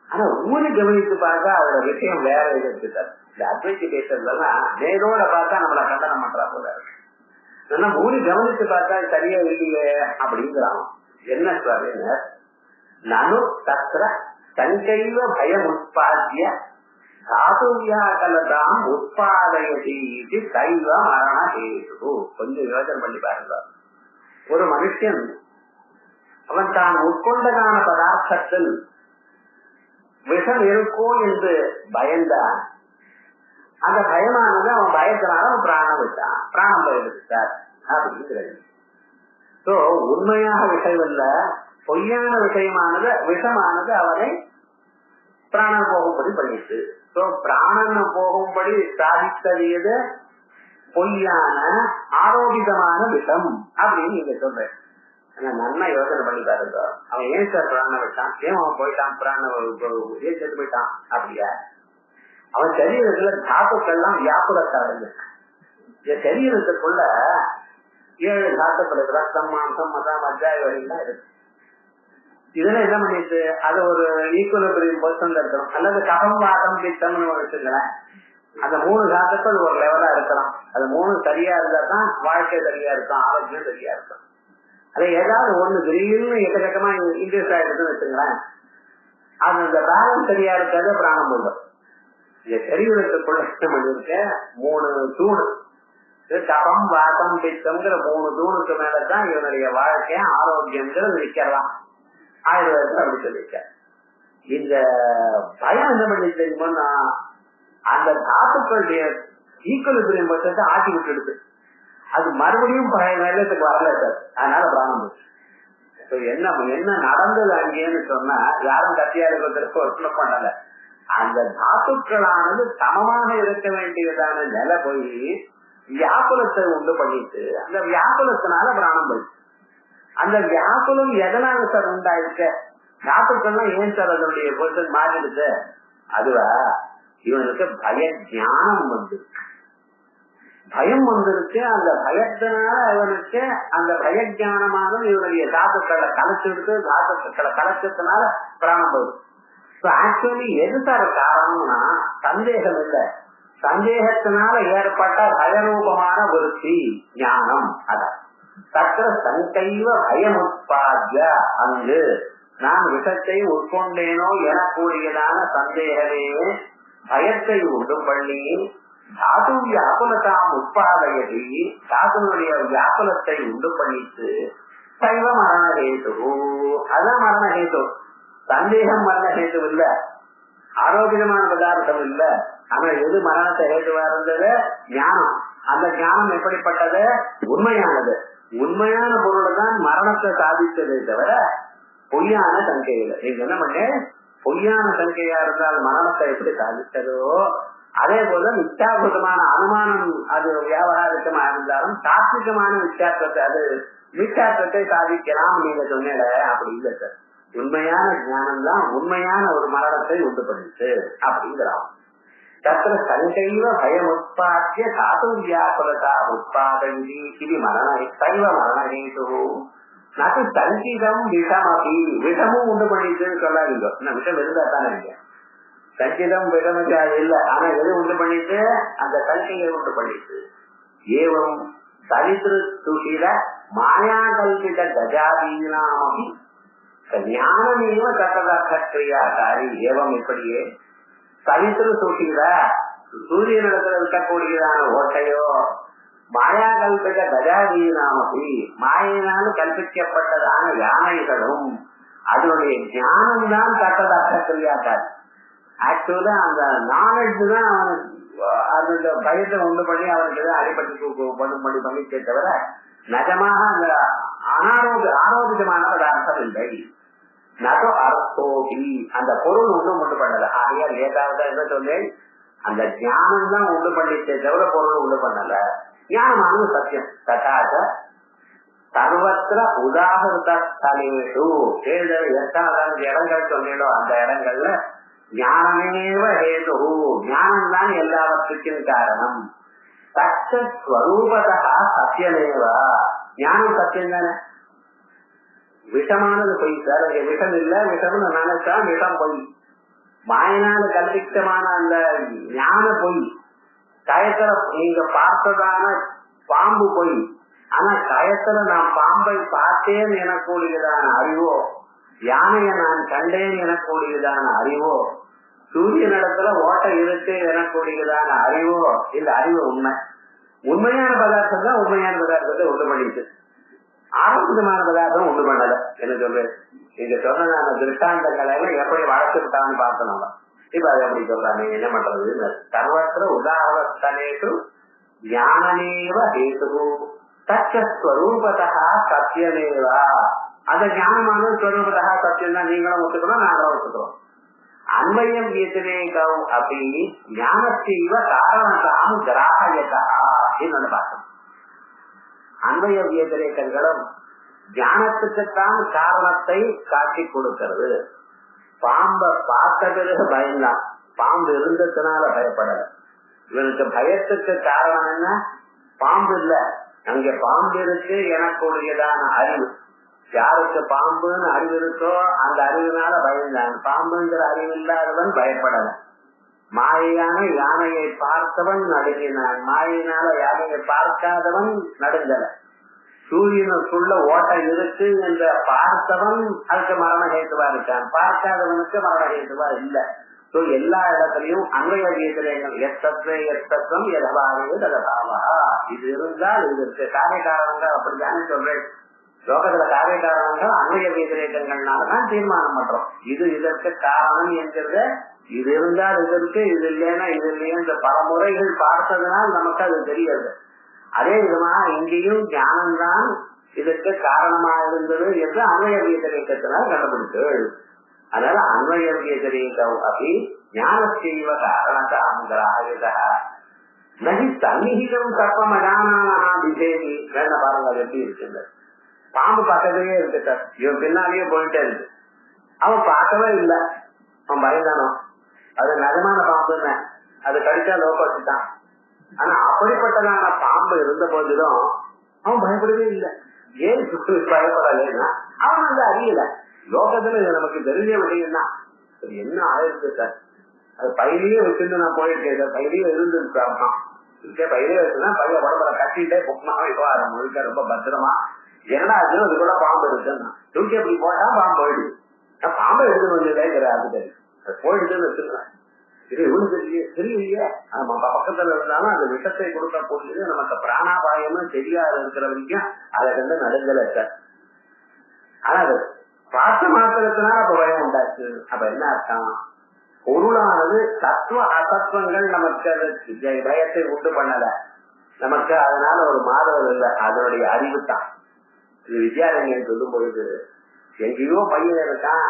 ஆனா ஊரு கவனித்து பார்த்தா அதோட விஷயம் வேற இருக்கு சார். இந்த அத்வைத்தி பேசுறதெல்லாம் நேரோட பார்த்தா நம்மள கண்டனம் பண்றா போல இருக்கு. ஊரு கவனித்து பார்த்தா சரியா இல்லையே அப்படிங்கிறான். என்ன சொல்றேன்னு நனு தத்திர சங்கைவ பயம் உற்பத்திய சாதுவியாக்கலதான் உற்பாதயதி சைவ மரண ஹேது. கொஞ்சம் யோசனை பண்ணி பாருங்க. ஒரு மனுஷன் அவன் தான் உட்கொண்டதான பதார்த்தத்தில் விஷம் இருக்கோ என்று பயந்தான். அந்த பயமானது அவன் பயத்தினால அவன் பிராணம் விட்டான், பிராணம் போயிடுச்சார் அப்படிங்கிறது. சோ உண்மையாக விஷயம் இல்ல, பொய்யான விஷமானது அவனை பிராணம் போகும்படி பண்ணிட்டு. சோ பிராணன் போகும்படி சாதித்தது எது? பொய்யான ஆரோக்கியமான விஷம் அப்படின்னு நீங்க சொல்றேன். நல்லா யோசனை பண்ணி பாருங்க. அவன் ஏன் சார் பிராணம் விட்டான், ஏன் அவன் போயிட்டான், ஏன் செத்து போயிட்டான்? அப்படியா? அவன் சரீரத்துல தாத்துக்கள்லாம் வியாக்குலத்தாடுங்க. இந்த சரீரத்துக்குள்ள 7 தாத்துக்கள் இருக்கு. ரத்தம், மாம்சம், மதம், அஜாய் வரைலாம் இருக்கு. இதெல்லாம் என்ன பண்ணிட்டு அது ஒரு ஈக்குவலிபிரியம் பர்சன்ட் இருக்கணும். அல்லது கபம், வாதம், பித்தம்னு வச்சுங்களேன். அந்த 3 தாத்துக்கள் ஒரு லெவலா இருக்கலாம். அது 3 சரியா இருந்தா தான் வாழ்க்கை சரியா இருக்கும், ஆரோக்கியம் சரியா இருக்கும். அது ஏதாவது ஒண்ணு திடீர்னு எக்கச்சக்கமா இன்க்ரீஸ் ஆயிடுதுன்னு வச்சுங்களேன், அது அந்த பேலன்ஸ் சரியா இருக்காது, பிராணம் போடும். இந்த சரீரத்துக்குள்ள இஷ்டம் பண்ணிருக்க 3 தூணு, கபம், வாசம், பித்தம்ங்கிற 3 தூணுக்கு மேலதான் இவனுடைய வாழ்க்கை ஆரோக்கியம்ங்கிறது நிக்கலாம். ஆயுர்வேதத்துல அப்படி சொல்லிருக்க. இந்த பயம் என்ன பண்ணி தெரியுமோன்னா, அந்த தாத்துக்களுடைய ஈக்குவலிபிரியம் பட்சத்தை ஆட்டி விட்டுடுது. அது மறுபடியும் பழைய நிலையத்துக்கு வரல சார். அதனால பிராணம் போச்சு. என்ன நடந்தது அங்கேன்னு சொன்னா, யாரும் கத்தியாளுக்கு ஒர்க் பண்ணல. அந்த தாத்துக்களானது சமமாக இருக்க வேண்டியதான நிலை போய் வியாக்குலத்தை உண்டு பண்ணிட்டு, அந்த வியாக்குலத்தினால பிராணம் போயிடுச்சு. அந்த வியாக்குலம் எதனால சார் உண்டாயிருக்க? தாத்துக்கள்லாம் ஏன் சார் அதனுடைய பொருத்தம் மாறிடுச்சு? அதுவா, இவனுக்கு பய ஞானம் வந்திருக்கு, பயம் வந்திருக்கு. அந்த பயத்தினால இவனுக்கு அந்த பயஞானமானது இவனுடைய தாத்துக்களை கலைச்சிடுது. தாத்துக்களை கலைச்சதுனால பிராணம் போகுது. ஆக்சுவலி எது சார் காரணம்னா சந்தேகம் இல்லை, சந்தேகத்தினால ஏற்பட்ட பயரூபமான விருத்தி ஞானம். அதான் தற்ற சங்கைவ பயமுற்பாத்ய, அங்கு நான் விஷத்தை உட்கொண்டேனோ எனக்கூடியதான சந்தேகமே பயத்தை உண்டு பண்ணி தாது வியாக்குலத்தாம் உட்பாதையதி, தாதுனுடைய வியாக்குலத்தை உண்டு பண்ணிட்டு சைவ மரணஹேது. அதான் மரணஹேது. சந்தேகம் மரணஹேது இல்ல, ஆரோக்கியமான பதார்த்தம் இல்ல. ஆனா எது மரணத்தை ஹேதுவா இருந்தது? ஞானம். அந்த ஞானம் எப்படிப்பட்டது? உண்மையானது. உண்மையான பொருள் தான் மரணத்தை சாதித்ததே தவிர பொய்யான சங்கையில. நீங்க என்ன பண்ண, பொய்யான சங்கையா இருந்தால் மரணத்தை எப்படி சாதித்ததோ அதே போல மித்யாபூதமான அனுமானம் அது வியாபாரிகமா இருந்தாலும் சாத்விகமான வித்தியாசத்தை, அது மித்யாசத்தை சாதிக்கலாம் நீங்க சொன்ன. அப்படி இல்லை சார். உண்மையான ஞானம் தான் உண்மையான ஒரு மரணத்தை உண்டு பண்ணிச்சு அப்படிங்கிறான். தத்திர சங்கைவ பயம் உட்பாத்திய தாது வியாக்குலதா உட்பாதந்தி இது மரண சைவ மரணஹேது. நது சங்கீதம் விஷமபி, விஷமும் உண்டு பண்ணிச்சுன்னு சொல்லாதீங்க. விஷம் இருந்தா தானே இல்லையா? சஞ்சிதம் விஷமதி அது இல்ல. ஆனா எது உண்டு பண்ணிட்டு? அந்த சங்கையை உண்டு பண்ணிட்டு. ஏவம் சரித்திர துஷில மாயா கல்பித கஜாதீனாமி ஞானமேவ கட்டதாரி. ஏவம் இப்படியே சரித்திர சுஷில சூரியனிடத்துல இருக்கக்கூடியதான ஓட்டையோ மாயா கல்பித கஜாதீனாமி மாயினாலும் கல்பிக்கப்பட்டதான யானைகளும் அதனுடைய ஞானம் தான் கட்டதாரி. ஆக்சுவலா அந்த நாலேஜ் தான் அவனுக்கு அதோட பயத்தை உண்டு பண்ணி அவனுக்கு தான் அடிபட்டு பண்ணும்படி பண்ணிச்சே தவிர நிஜமாக அந்த ஆரோக்கியமான பதார்த்தம் இல்லை. நகோ அர்த்தோகி, அந்த பொருள் ஒன்றும் உண்டு பண்ணல. ஆகையால் ஏதாவது என்ன சொன்னேன், அந்த ஞானம் தான் உண்டு பண்ணிச்சே தவிர பொருள் உண்டு பண்ணல. ஞானமானது சத்தியம். தட்டாக சர்வத்திர உதாகிருத ஸ்தலேஷு 7 இடங்கள் சொன்னீங்களோ அந்த இடங்கள்ல ஞானமேவ ஹேது, ஞானம் தான் எல்லாவற்றுக்கும் காரணம். சத்ஸ்வரூபதா சத்தியமேவா, ஞானம் சத்தியம் தானே. விஷமானது பொய் சார், விஷம் இல்ல, விஷம்னு நினைச்சா விஷம் பொய். மாயினால கல்பித்தமான அந்த ஞான பொய். கயத்துல நீங்க பார்த்ததான பாம்பு பொய். ஆனா கயத்துல நான் பாம்பை பார்த்தேன் எனக்கூடியதான அறிவோ, யானையை நான் கண்டேன் எனக்கூடியதான அறிவோ, சூரிய நடத்துல ஓட்டை இருக்கு எனக்கூடியதான அறிவோ, இந்த அறிவு உண்மை. உண்மையான பதார்த்தம் தான் உண்மையான பதார்த்தத்தை உண்டு பண்ணிட்டு, ஆரோக்கியமான பதார்த்தம் உண்டு பண்ணல. என்ன சொல்றேன், நீங்க சொன்ன திருஷ்டாந்த கலையில எப்படி வளர்த்து விட்டான்னு பார்த்தோம். இப்ப அதை அப்படி சொல்றாங்க, என்ன பண்றதுன்னு. சர்வத்திர உதாரணத்தனேஷு ஞானமேவ ஹேது தச்சஸ்வரூபதா சத்தியமேவா. அந்த ஞானமான ஸ்வரூபதா சத்தியம் தான். நீங்களும் ஒத்துக்கணும், நாங்களும் ஒத்துக்கிறோம். அன்வயம் வியதிரேகம் அப்படி ஞானத்தீவ காரணத்தாம் கிராஹயதா என்று பார்த்தோம். அன்வய வியதிரேகங்களும் ஞானத்துக்குத்தான் காரணத்தை காட்டி கொடுக்கிறது. பாம்பை பார்த்த பிறகு பயந்தான், பாம்பு இருந்ததுனால பயப்படல. இவனுக்கு பயத்துக்கு காரணம் என்ன? பாம்பு இல்ல, அங்க பாம்பு இருக்கு எனக்குரியதான அறிவு. யாருக்கு பாம்புன்னு அறிவு இருக்கோ அந்த அறிவினால பயந்தான். பாம்புங்கிற அறிவு இல்லாதவன் பயப்படல. மாயான யானையை பார்த்தவன் நடுங்கினான், மாயினால யானையை பார்க்காதவன் நடுங்கல. சூரியனுக்குள்ள ஓட்டம் இருக்கு என்ற பார்த்தவன் அதுக்கு மரண ஹேத்துவா இருக்கான், பார்க்காதவனுக்கு மரண ஹேத்துவா இல்ல. எல்லா இடத்துலயும் அன்வய வியதிரேகம் எத்தத்துவம் எதபாவே ததபாவா. இது இருந்தால் இது இருக்கு. காரிய காரணங்கள் அப்படித்தானே சொல்றேன். லோகத்துல காரிய காரணங்கள் அன்வய வியதிரேகங்கள்னாலதான் தீர்மானம் பண்றோம். இது இதற்கு காரணம் என்கிறத, இது இருந்தால் இது இருக்கு, இது இல்லைன்னா இது இல்லையா இந்த பல முறைகள் பார்த்ததுனால் நமக்கு அது தெரியாது. அதே விதமா இங்கேயும் ஞானம்தான் இதற்கு காரணமா இருந்தது என்று அன்வய வியதிரேகத்தினால் கண்டுபிடிச்சு. அதனால அன்வய வியதிரேகம் அப்படி ஞான செய்வ காரணத்தாமுதா நகி சந்நிகிதம் கற்பம் அஜானானா விஜேகி. வேணா பாருங்க அது எப்படி இருக்கு. பாம்பு பக்கத்திலேயே இருக்கு சார், இவன் பின்னாலேயே போயிட்டே இருக்கு. அவன் பார்க்கவே இல்லை, அவன் பயந்தானோ. அது நிஜமான பாம்புன்னு அது கடிச்சா லோக வச்சுட்டான். ஆனா அப்படிப்பட்டதான பாம்பு இருந்த போதிலும் அவன் பயப்படவே இல்லை. ஏன் பயப்படலைன்னா அவன் வந்து அறியல. லோகத்துல இது நமக்கு தெரிஞ்ச விஷயம் தான். என்ன ஆயிருக்கு சார், அது பையிலேயே வச்சிருந்து நான் போயிருக்கேன் சார், பையிலேயே இருந்துருக்கான். பையிலே வச்சுன்னா பைய உடம்புல கட்டிட்டே பொக்கமாக முழுக்க ரொம்ப பத்திரமா. என்னடா ஆச்சுன்னா அது கூட பாம்பு இருக்குன்னா தூக்கி அப்படி போட்டா பாம்பு போயிடுது. நான் பாம்பை எடுத்து வந்ததேங்கிற அது தெரியும், அது போயிடுதுன்னு வச்சுக்கிறேன். இது இவனு தெரியலையே. நம்ம பக்கத்துல இருந்தாலும் அந்த விஷத்தை கொடுக்க போகுது. நமக்கு பிராணாபாயமும் தெரியாது இருக்கிற வரைக்கும் அதை கண்டு நடுங்கல சார். ஆனா அது பார்த்த மாத்திரத்தினால அப்ப பயம் உண்டாச்சு. அப்ப என்ன அர்த்தம்? பொருளானது தத்துவ அசத்துவங்கள் நமக்கு அது பயத்தை உண்டு பண்ணல. நமக்கு அதனால ஒரு மாறுதல் இல்லை, அதனுடைய அறிவு தான். இது வித்யாரண்யன் சொல்லும் பொழுது, எங்கேயோ பையன் இருக்கான்,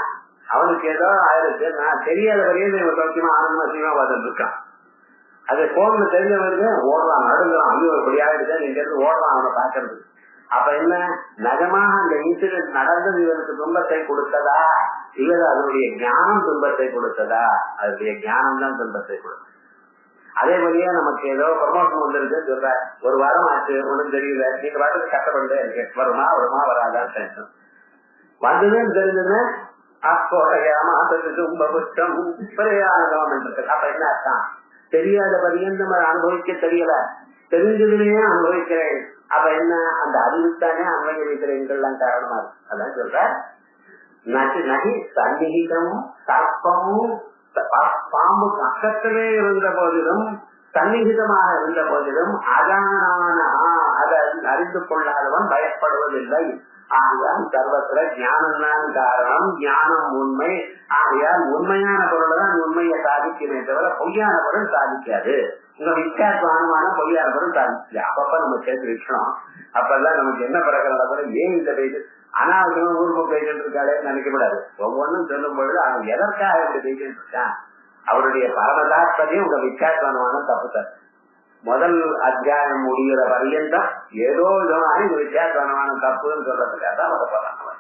அவனுக்கு ஏதோ ஆயிருக்கு, நான் தெரியாத வரையும் இவன் சௌக்கியமா ஆனந்தமா சீமா பார்த்துட்டு இருக்கான். அது போன்ல தெரிஞ்சவருக்கு ஓடுறான், நடுங்கிறான், ஐயோ இப்படி ஆயிடுச்சு, இங்க இருந்து ஓடுறான் அவனை பாக்குறது. அப்ப என்ன, நிஜமாக அந்த இன்சிடென்ட் நடந்தது இவனுக்கு துன்பத்தை கொடுத்ததா, இவர் அதனுடைய ஞானம் துன்பத்தை கொடுத்ததா? அதனுடைய ஞானம் தான் துன்பத்தை கொடுத்தது. அதே மாதிரியே நமக்கு ஏதோ ப்ரமோஷன் வந்துருக்கு சொல்ற, ஒரு வாரம் ஆச்சு ஒன்றும் தெரியல, நீங்க வாரத்துக்கு கஷ்டப்பட்டு இருக்கு, வருமா வராதான் டென்ஷன் வந்ததுன்னு தெரிஞ்சது. அப்போடையாமா துன்பபுஷ்டம் பிரயாணம் இருக்கு. அப்ப என்ன அர்த்தம்? தெரியாத பரியந்தம் அனுபவிக்க தெரியல, தெரிஞ்சதுலயே அனுபவிக்கிறேன். அப்ப என்ன, அந்த அறிவுத்தானே அன்வய விதிரங்கள்லாம் காரணமா இருக்கு. அதான் சொல்ற, நகி சந்நிகிதமும் சர்ப்பமும் பாம்பு பக்கத்திலே இருந்த போதிலும், சந்நிகிதமாக இருந்த போதிலும் அஜானான அதை அறிந்து கொள்ளாதவன் பயப்படுவதில்லை. ஆகையால் சர்வத்திர ஞானம் தான் காரணம், ஞானம் உண்மை. ஆகையால் உண்மையான பொருள் தான் உண்மையை சாதிக்கிறே தவிர பொய்யான பொருள் சாதிக்காது. உங்க வித்தியாசமான பொய்யான பொருள் சாதிக்கல. அப்பப்ப நம்ம சேர்த்து வைக்கணும். அப்பெல்லாம் நமக்கு என்ன பிறகு நடக்கும், ஏன் இந்த பேஜ் அனாவசியமா ஊருக்கு பேசிட்டு இருக்காளே நினைக்கப்படாது. ஒவ்வொன்றும் சொல்லும் பொழுது அவன் எதற்காக இப்படி பேசிட்டு இருக்கான், அவருடைய பரமதாத்பதியம் உங்க வித்தியாசமான தப்பு சார். முதல் அத்தியாயம் முடிகிற பரியந்தம் ஏதோ விதமாக இது வித்தியாசமான தப்புன்னு சொல்றதுக்காக தான் வர போறாங்க.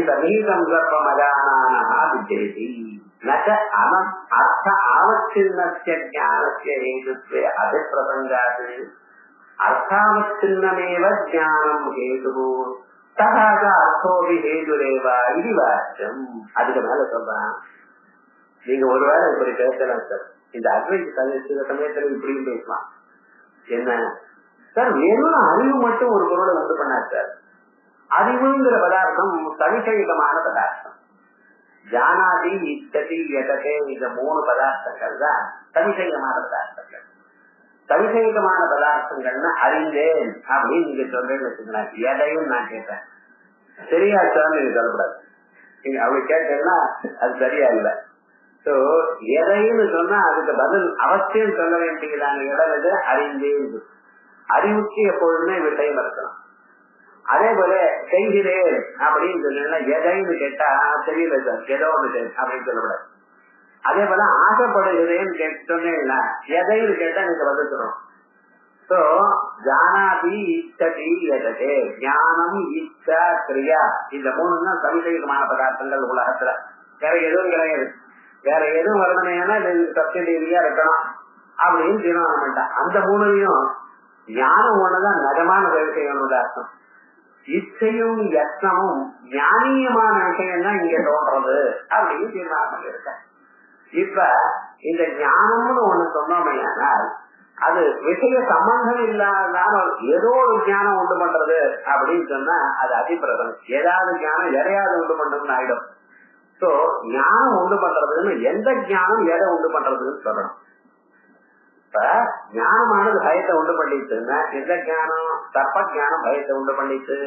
சமீபம் கர்ப்பமஜானானா விஜயதி நச்ச அர்த்த ஆவச்சின்னஸ்ய ஞானஸ்ய ஹேதுத்வே அபிப்பிரசங்காத் அர்த்தாவச்சின்னமேவ ஞானம் ஹேது ததாச அர்த்தோபி ஹேதுரேவா இது வாச்சம். அதுக்கு மேல சொல்றான், நீங்க ஒருவேளை இப்படி பேசலாம் சார், இந்த அட்வைஸ் சில சமயத்துல இப்படியும் பேசலாம். என்ன சார், வெறும் அறிவு மட்டும் ஒரு பொருளை உண்டு பண்ணாரு சார். அறிவுங்கிற பதார்த்தம் சவிஷயகமான பதார்த்தம். ஜானாதி இத்ததி எதே இந்த 3 பதார்த்தங்கள் தான் சவிஷயமான பதார்த்தங்கள். சவிஷயகமான பதார்த்தங்கள்னா அறிந்தேன் அப்படின்னு நீங்க சொல்றேன்னு வச்சுக்கலாம். எதையும் நான் கேட்டேன், சரியா சார் நீங்க சொல்லக்கூடாது. நீங்க அப்படி கேட்டேன்னா அது சரியா இல்லை. சோ எதைன்னு சொன்னா அதுக்கு பதில் அவசியம் சொல்ல வேண்டியதான இடம் இது அறிந்தே. அறிவுக்கு எப்பொழுதுமே விஷயம் இருக்கணும். அதே போல செய்கிறேன் அப்படின்னு சொன்னா எதைன்னு கேட்டா தெரியல சார் ஏதோ ஒண்ணு அப்படின்னு சொல்லக்கூடாது. அதே போல ஆசைப்படுகிறேன்னு சொன்னீங்கன்னா எதைன்னு கேட்டா நீங்க பதில் சொல்லணும். சோ ஜானாதி இச்சதி எதே ஞானம் இச்சா கிரியா இந்த மூணு தான் சவிசேஷமான பதார்த்தங்கள் உலகத்துல. வேற எதுவும் கிடையாது. வேற எதுவும் வரணும்னா சப்சிடியா இருக்கணும் அப்படின்னு தீர்மானம் பண்ணிட்டான். அந்த மூணுலையும் ஞானம் ஒண்ணுதான் நிஜமான விஷயங்களோட அர்த்தம். இச்சையும் யத்னமும் ஞானியமான விஷயம் தான் இங்க தோன்றது அப்படின்னு தீர்மானம் பண்ணிருக்க. இப்ப இந்த ஞானம்னு ஒண்ணு சொன்னோமையானால் அது விஷய சம்பந்தம் இல்லாததான ஏதோ ஒரு ஞானம் உண்டு பண்றது அப்படின்னு சொன்னா அது அதிபிரதம். ஏதாவது ஞானம் எதையாவது உண்டு பண்றதுன்னு ஆயிடும். சோ ஞானம் உண்டு பண்றதுன்னு எந்த ஞானம் எதை உண்டு பண்றதுன்னு சொல்லணும். இப்ப ஞானமானது பயத்தை உண்டு பண்ணிட்டுன்னா எந்த ஞானம்? தப்ப ஞானம் பயத்தை உண்டு பண்ணிட்டு,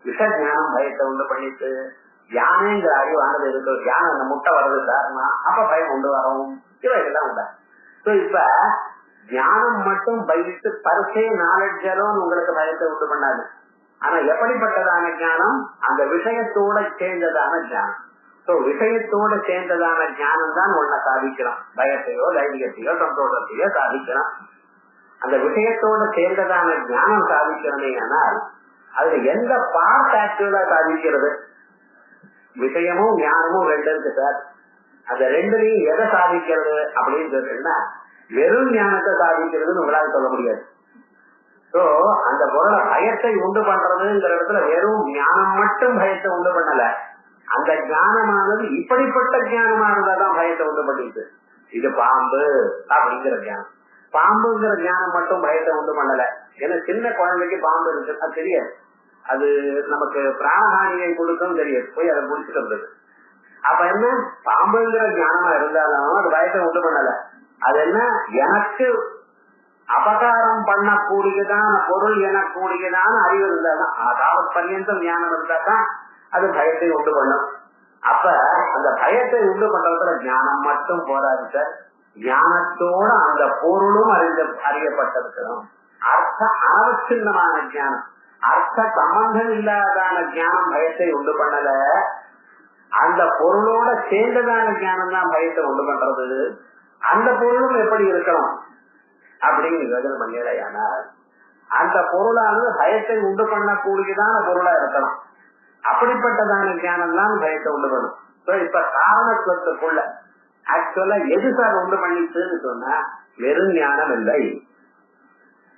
விஷ ஞானம் பயத்தை உண்டு பண்ணிட்டு, யானைங்கிற அறிவானது இருக்கு. யானை அந்த முட்டை வர்றது சார்னா அப்ப பயம் உண்டு வரும். இவைகள்லாம் உண்டா. இப்ப ஞானம் மட்டும் பயத்து பரிசே நாலெட்ஜலும் உங்களுக்கு பயத்தை உண்டு பண்ணாது. ஆனா எப்படிப்பட்டதான ஞானம்? அந்த விஷயத்தோட சேர்ந்ததான ஞானம். விஷயத்தோட சேர்ந்ததான ஞானம் தான் ஒன்ன சாதிக்கிறோம். பயத்தையோ தைரியத்தையோ சந்தோஷத்தையோ சாதிக்கிறோம். அந்த விஷயத்தோட சேர்ந்ததான ஞானம் சாதிக்கிறோமே. ஆனால் அதுல எந்த பார்ட் ஆக்சுவலா சாதிக்கிறது? விஷயமும் ஞானமும் ரெண்டு இருக்கு சார். அந்த ரெண்டுலையும் எதை சாதிக்கிறது அப்படின்னு சொல்றேன்னா வெறும் ஞானத்தை சாதிக்கிறதுன்னு உங்களால சொல்ல முடியாது. சோ அந்த பொருளை பயத்தை உண்டு பண்றதுங்கிற இடத்துல வெறும் ஞானம் மட்டும் பயத்தை உண்டு பண்ணல. அந்த ஞானமானது இப்படிப்பட்ட ஞானமா இருந்தாதான் பயத்தை உண்டு பண்ணிட்டு. இது பாம்பு அப்படிங்கிற ஞானம். பாம்புங்கிற ஞானம் மட்டும் பயத்தை உண்டு பண்ணல. ஏன்னா சின்ன குழந்தைக்கு பாம்பு இருக்கு அது தெரியாது. அது நமக்கு பிராணஹானியை கொடுக்கும் தெரியாது. போய் அதை முடிச்சுட்டு வந்தது. அப்ப என்ன பாம்புங்கிற ஞானமா இருந்தாலும் அது பயத்தை உண்டு பண்ணல. அது என்ன எனக்கு அபகாரம் பண்ணக்கூடியதான பொருள் எனக்கூடியதான அறிவு இருந்தாதான் அதாவது பர்யந்தம் ஞானம் இருந்தாதான் அது பயத்தை உண்டு பண்ணும். அப்ப அந்த பயத்தை உண்டு பண்றதுல ஞானம் மட்டும் போராது சார். ஞானத்தோட அந்த பொருளும் அறியப்பட்டிருக்கணும். அர்த்த அனவச்சின்னமான ஞானம், அர்த்த சம்பந்தம் இல்லாதான ஞானம் பயத்தை உண்டு பண்ணல. அந்த பொருளோட சேர்ந்ததான ஞானம் தான் பயத்தை உண்டு பண்றது. அந்த பொருளும் எப்படி இருக்கணும் அப்படின்னு யோஜனை பண்ணலையானால் அந்த பொருளானது பயத்தை உண்டு பண்ணக்கூடியதான பொருளா இருக்கணும். அப்படிப்பட்டதான ஞானம் தான் பயத்தை உண்டு பண்ணும். இப்ப காரணத்துவத்துக்குள்ள ஆக்சுவலா எது சார் உண்டு பண்ணிச்சுன்னு சொன்னா வெறும் ஞானம் இல்லை.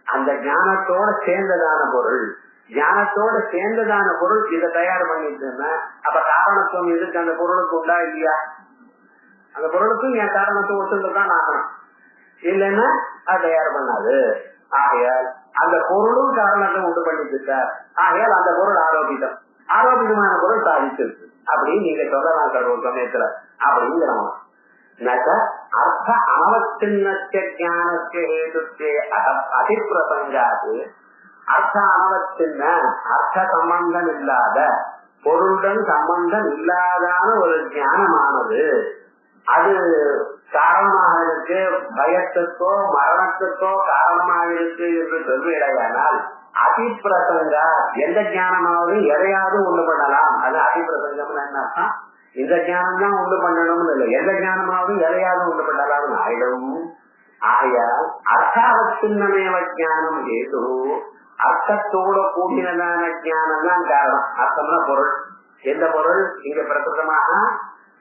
அந்த ஞானத்தோட சேர்ந்ததான பொருள், ஞானத்தோட சேர்ந்ததான பொருள் இதை தயார் பண்ணிட்டுன்னா அப்ப காரணத்துவம் எதுக்கு? அந்த பொருளுக்கு உண்டா இல்லையா? அந்த பொருளுக்கும் என் காரணத்தை ஒத்துதான் ஆகணும். இல்லைன்னா அது தயார் பண்ணாது. ஆகையால் அந்த பொருளும் காரணத்தை உண்டு பண்ணிட்டு சார். ஆகையால் அந்த பொருள் ஆரோபிதம், ஆரோபிதமான பொருள் சாதிச்சிருக்கு அப்படின்னு நீங்க சொல்லலாம் சார் ஒரு சமயத்துல. அப்படிங்கிறோம் அர்த்த அனவச்சின்னத்திய ஞானத்திய ஹேதுத்தே அதிப்பிரசங்காது. அர்த்த அனவச்சின்ன அர்த்த சம்பந்தம் இல்லாத பொருளுடன் சம்பந்தம் இல்லாதான ஒரு ஞானமானது அது காரணமாக இருக்கு, பயத்துக்கோ மரணத்துக்கோ காரணமாக இருக்கு என்று சொல்வீடையானால் அதிப்பிரசங்கா எந்த ஞானமாவது எதையாவது உண்டு பண்ணலாம். அது அதிப்பிரசங்கம் என்ன? இந்த ஞானம் தான் உண்டு பண்ணணும்னு இல்லை, எந்த ஞானமாவது எதையாவது உண்டு பண்ணலாம்னு ஆயிடும். ஆகையால் அர்த்தாவச்சின்னமேவ ஞானம் ஏது, அர்த்தத்தோட கூடினதான ஞானம் தான் காரணம். அர்த்தம்னா பொருள். எந்த பொருள்? இங்க பிரசுத்தமாக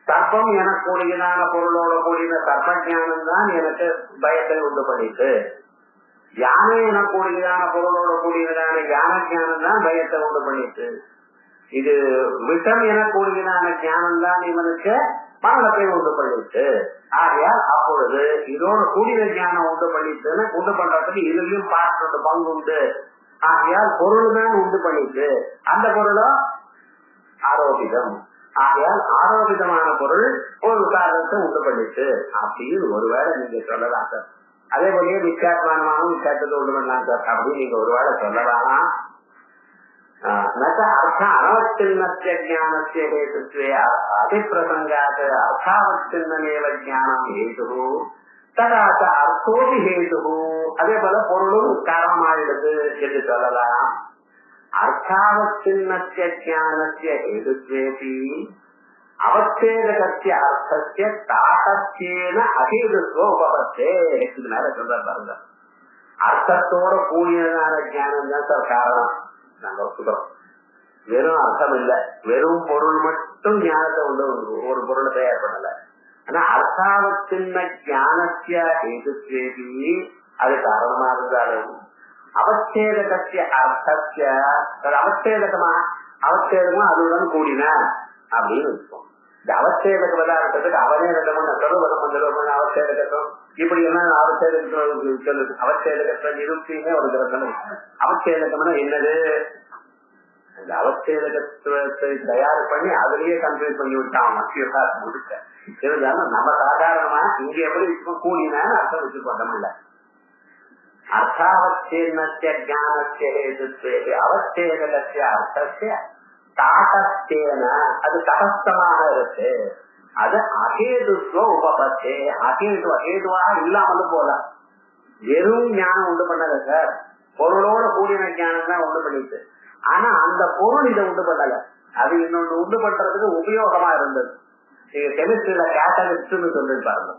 சர்ப்பம் எனக்கூடியதான பொருளோட கூடின சர்ப்ப ஞானம் தான் எனக்கு பயத்தை உண்டு பண்ணிட்டு, யானை எனக்கூடியதான பொருளோட கூடியதான யான ஞானம் தான் பயத்தை உண்டு பண்ணிட்டு, இது விஷம் எனக்கூடியதான ஞானம் தான் இவனுக்கு மரணத்தை உண்டு பண்ணிட்டு. ஆகையால் அப்பொழுது இதோட கூடின ஞானம் உண்டு பண்ணிட்டுன்னு உண்டு பண்றதுக்கு இதுலயும் பார்த்து பங்கு உண்டு. ஆகையால் பொருள் தான் உண்டு பண்ணிட்டு, அந்த பொருளும் ஆரோபிதம். ஆகையால் ஆரோபிதமான பொருள் ஒரு காரணத்தை உண்டு பண்ணிட்டு அப்படின்னு ஒருவேளை நீங்க சொல்லலாம் சார். அதே போலயே வித்தியாசமானமாகவும் வித்தியாசத்தை உண்டு பண்ணலாம் சார் அப்படின்னு நீங்க ஒருவேளை சொல்லலாம். अर्थ अनवच्छिन्नस्य ज्ञानस्य हेतुत्वे अतिप्रसंगात् अर्थावच्छिन्नमेव ज्ञानं हेतुः तदा अर्थोपि हेतुः அதே போல பொருளும் காரணமாயிடுது என்று சொல்லலாம். அர்த்தாவச்சின்னஸ்ய ஞானஸ்ய ஹேதுத்வேபி அவச்சேதகஸ்ய அர்த்தஸ்ய தாட்டஸ்யேன அஹேதுத்வ உபபத்தே. இது மேல சொல்ற பாருங்க, அர்த்தத்தோட கூடியதான ஞானம் தான் சார் காரணம். நாங்க ஒத்துக்கிறோம், வெறும் அர்த்தம் இல்ல, வெறும் பொருள் மட்டும் ஞானத்தை உண்டு ஒரு பொருளை தயார் பண்ணல. ஆனா அர்த்தாவச்சின்ன ஞானஸ்ய ஹேதுத்வேபி அது காரணமா இருந்தாலும் அவச்சேதகஸ்ய அர்த்தஸ்ய அவச்சேதகமா அதுடன் கூடின அப்படின்னு வச்சுக்கோம். இந்த அவச்சேதக பதார்த்தத்துக்கு அவனே 2 மணி சொல்லுவது அவச்சேதகம் இப்படி எல்லாம் அவச்சேதகத்துல சொல்லுது. அவச்சேதகத்தை நிறுத்தினே ஒரு கிரந்தம். அவச்சேதகம்னா என்னது? அந்த அவச்சேதகத்தை தயார் பண்ணி அதுலயே கன்ஃபியூஸ் பண்ணி விட்டான் மத்திய முழுக்க. இருந்தாலும் நம்ம சாதாரணமா இங்க எப்படி வச்சுக்கோம், கூடினான்னு அர்த்தம் வச்சுக்கோம் தமிழ்ல. அர்த்தாவச்சேன்னஸ்ய ஞானஸ்ய ஹேதுத்வே அவச்சேதகஸ்ய அர்த்தஸ்ய தாட்டஸ்தேன அது தடஸ்தமாக இருக்கு. அது அகேதுத்வ உபபத்தே. அகேதுவாக இல்லாமலும் போலாம். வெறும் ஞானம் உண்டு பண்ணல சார், பொருளோட கூடின ஞானம் தான் உண்டு பண்ணிட்டு. ஆனா அந்த பொருள் இதை உண்டு பண்ணல, அது இன்னொன்று உண்டு பண்றதுக்கு உபயோகமா இருந்தது. நீங்க கெமிஸ்ட்ரியில கேட்டலிஸ்ட்னு சொல்லிட்டு பாருங்க,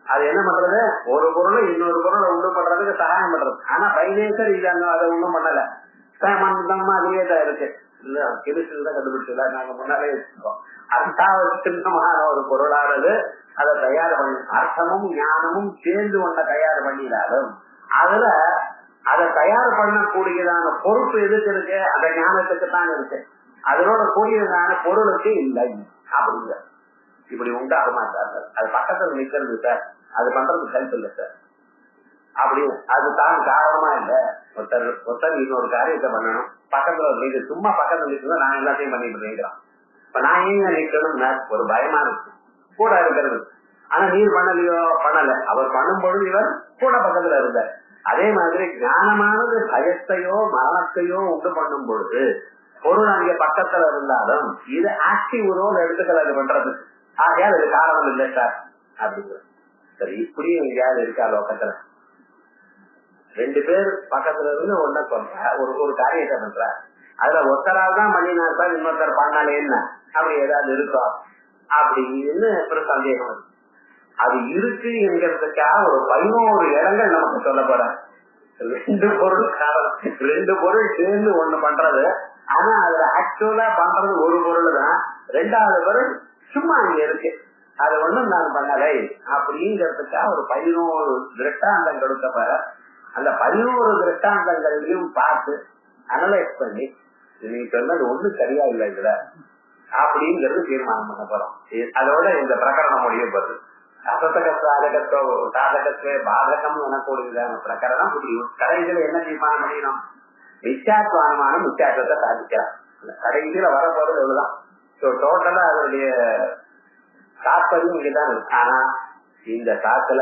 அது என்ன பண்றது, ஒரு பொருளை இன்னொரு பொருளை உண்டு பண்றதுக்கு சகாயம் பண்றது. ஆனா பைனேச்சர் இது அதை ஒண்ணும் பண்ணல, அதுவே தான் இருக்கு. இல்ல கெமிஸ்ட்ரியில தான் கண்டுபிடிச்சல, நாங்க முன்னாலே வச்சிருக்கோம். அர்த்தாவச்சின்னமான ஒரு பொருளானது அதை தயார் பண்ணி, அர்த்தமும் ஞானமும் சேர்ந்து ஒன்றை தயார் பண்ணிடாலும் அதுல அதை தயார் பண்ணக்கூடியதான பொறுப்பு எதுக்கு இருக்கு, அந்த ஞானத்துக்கு தான் இருக்கு. அதனோட கூடியதான பொருளுக்கு இல்லை அப்படிங்க. இப்படி உண்டாகுமா சார்? அது பக்கத்துல நிக்கிறது சார், அது பண்றது ஹெல்ப் இல்லை சார் அப்படி அது தான் காரணமா இல்ல. ஒருத்தர் இன்னொரு காரியத்தை பண்ணணும், பக்கத்துல நீங்க சும்மா பக்கத்துல நிற்கிறது, நான் எல்லாத்தையும் பண்ணிட்டு இருக்கிறேன். இப்ப நான் ஏன் நிக்கணும்னா ஒரு பயமா இருக்கு கூட இருக்கிறது. ஆனா நீர் பண்ணலையோ, பண்ணல, அவர் பண்ணும் பொழுது இவர் கூட பக்கத்துல இருந்தார். அதே மாதிரி ஞானமானது பயத்தையோ மரணத்தையோ உண்டு பண்ணும் பொழுது பொருள் அங்கே பக்கத்துல இருந்தாலும் இது ஆக்டிவ் ரோல் எடுத்துக்கிறது பண்றது. ஆகையால் இது காரணம் இல்லை சார் அப்படிங்கிற. சரி, இப்படியும் எங்கேயாவது இருக்கா லோகத்துல? 2 பேர் பக்கத்துல இருந்து ஒன்ன சொல்ற ஒரு காரியத்தை பண்ற, அதுல ஒருத்தரால் தான் பண்ணினார் சார், இன்னொருத்தர் பண்ணாலே என்ன அப்படி ஏதாவது இருக்கா அப்படின்னு ஒரு சந்தேகம். அது இருக்கு என்கிறதுக்காக ஒரு 11 இடங்கள் நமக்கு சொல்ல போற. 2 பொருள் காரணம், 2 பொருள் சேர்ந்து ஒண்ணு பண்றது. ஆனா அதுல ஆக்சுவலா பண்றது ஒரு பொருள் தான், 2வது பொருள் சும்மா அங்க இருக்கு, அது ஒண்ணும் நான் பண்ணலை அப்படிங்கிறதுக்காக ஒரு 11 திருஷ்டாந்தம் கொடுக்கப்பட. அந்த 11 திருஷ்டாந்தங்களையும் பார்த்து அனலைஸ் பண்ணி நீங்க சொன்னது ஒண்ணு சரியா இல்லை இதுல அப்படிங்கிறது தீர்மானம் பண்ண போறோம். அதோட இந்த பிரகரணம் முடிய போறது. அசத்தக சாதகத்துவ பாதகம் எனக்கூடியதான பிரகரணம். இப்படி கடைசியில என்ன தீர்மானம் பண்ணிக்கணும், மித்யாத்வ அனுமானம் மித்யாத்வத்தை சாதிக்கலாம். கடைசியில வரப்போறது எவ்வளவுதான். டோட்டலா அதனுடைய தாற்பயம் இங்கதான் இருக்கு. ஆனா இந்த தாத்துல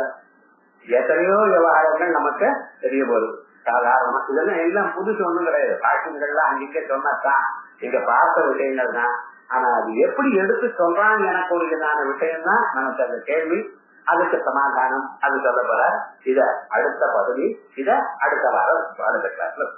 எத்தனையோ விவகாரங்கள் நமக்கு தெரிய போகுது. சாதாரணமா இதெல்லாம் எல்லாம் புதுசு ஒண்ணும் கிடையாது. பாக்கியங்கள்லாம் அங்கிங்க சொன்னதான் இங்க பார்த்த விஷயங்கள் தான். ஆனா அது எப்படி எடுத்து சொல்றாங்க எனக்குரியதான விஷயம் தான் நமக்கு அந்த கேள்வி. அதுக்கு சமாதானம் அது சொல்லப்பட. இத அடுத்த பகுதி, இத அடுத்த வாரம் அடுத்த கிளாஸ்ல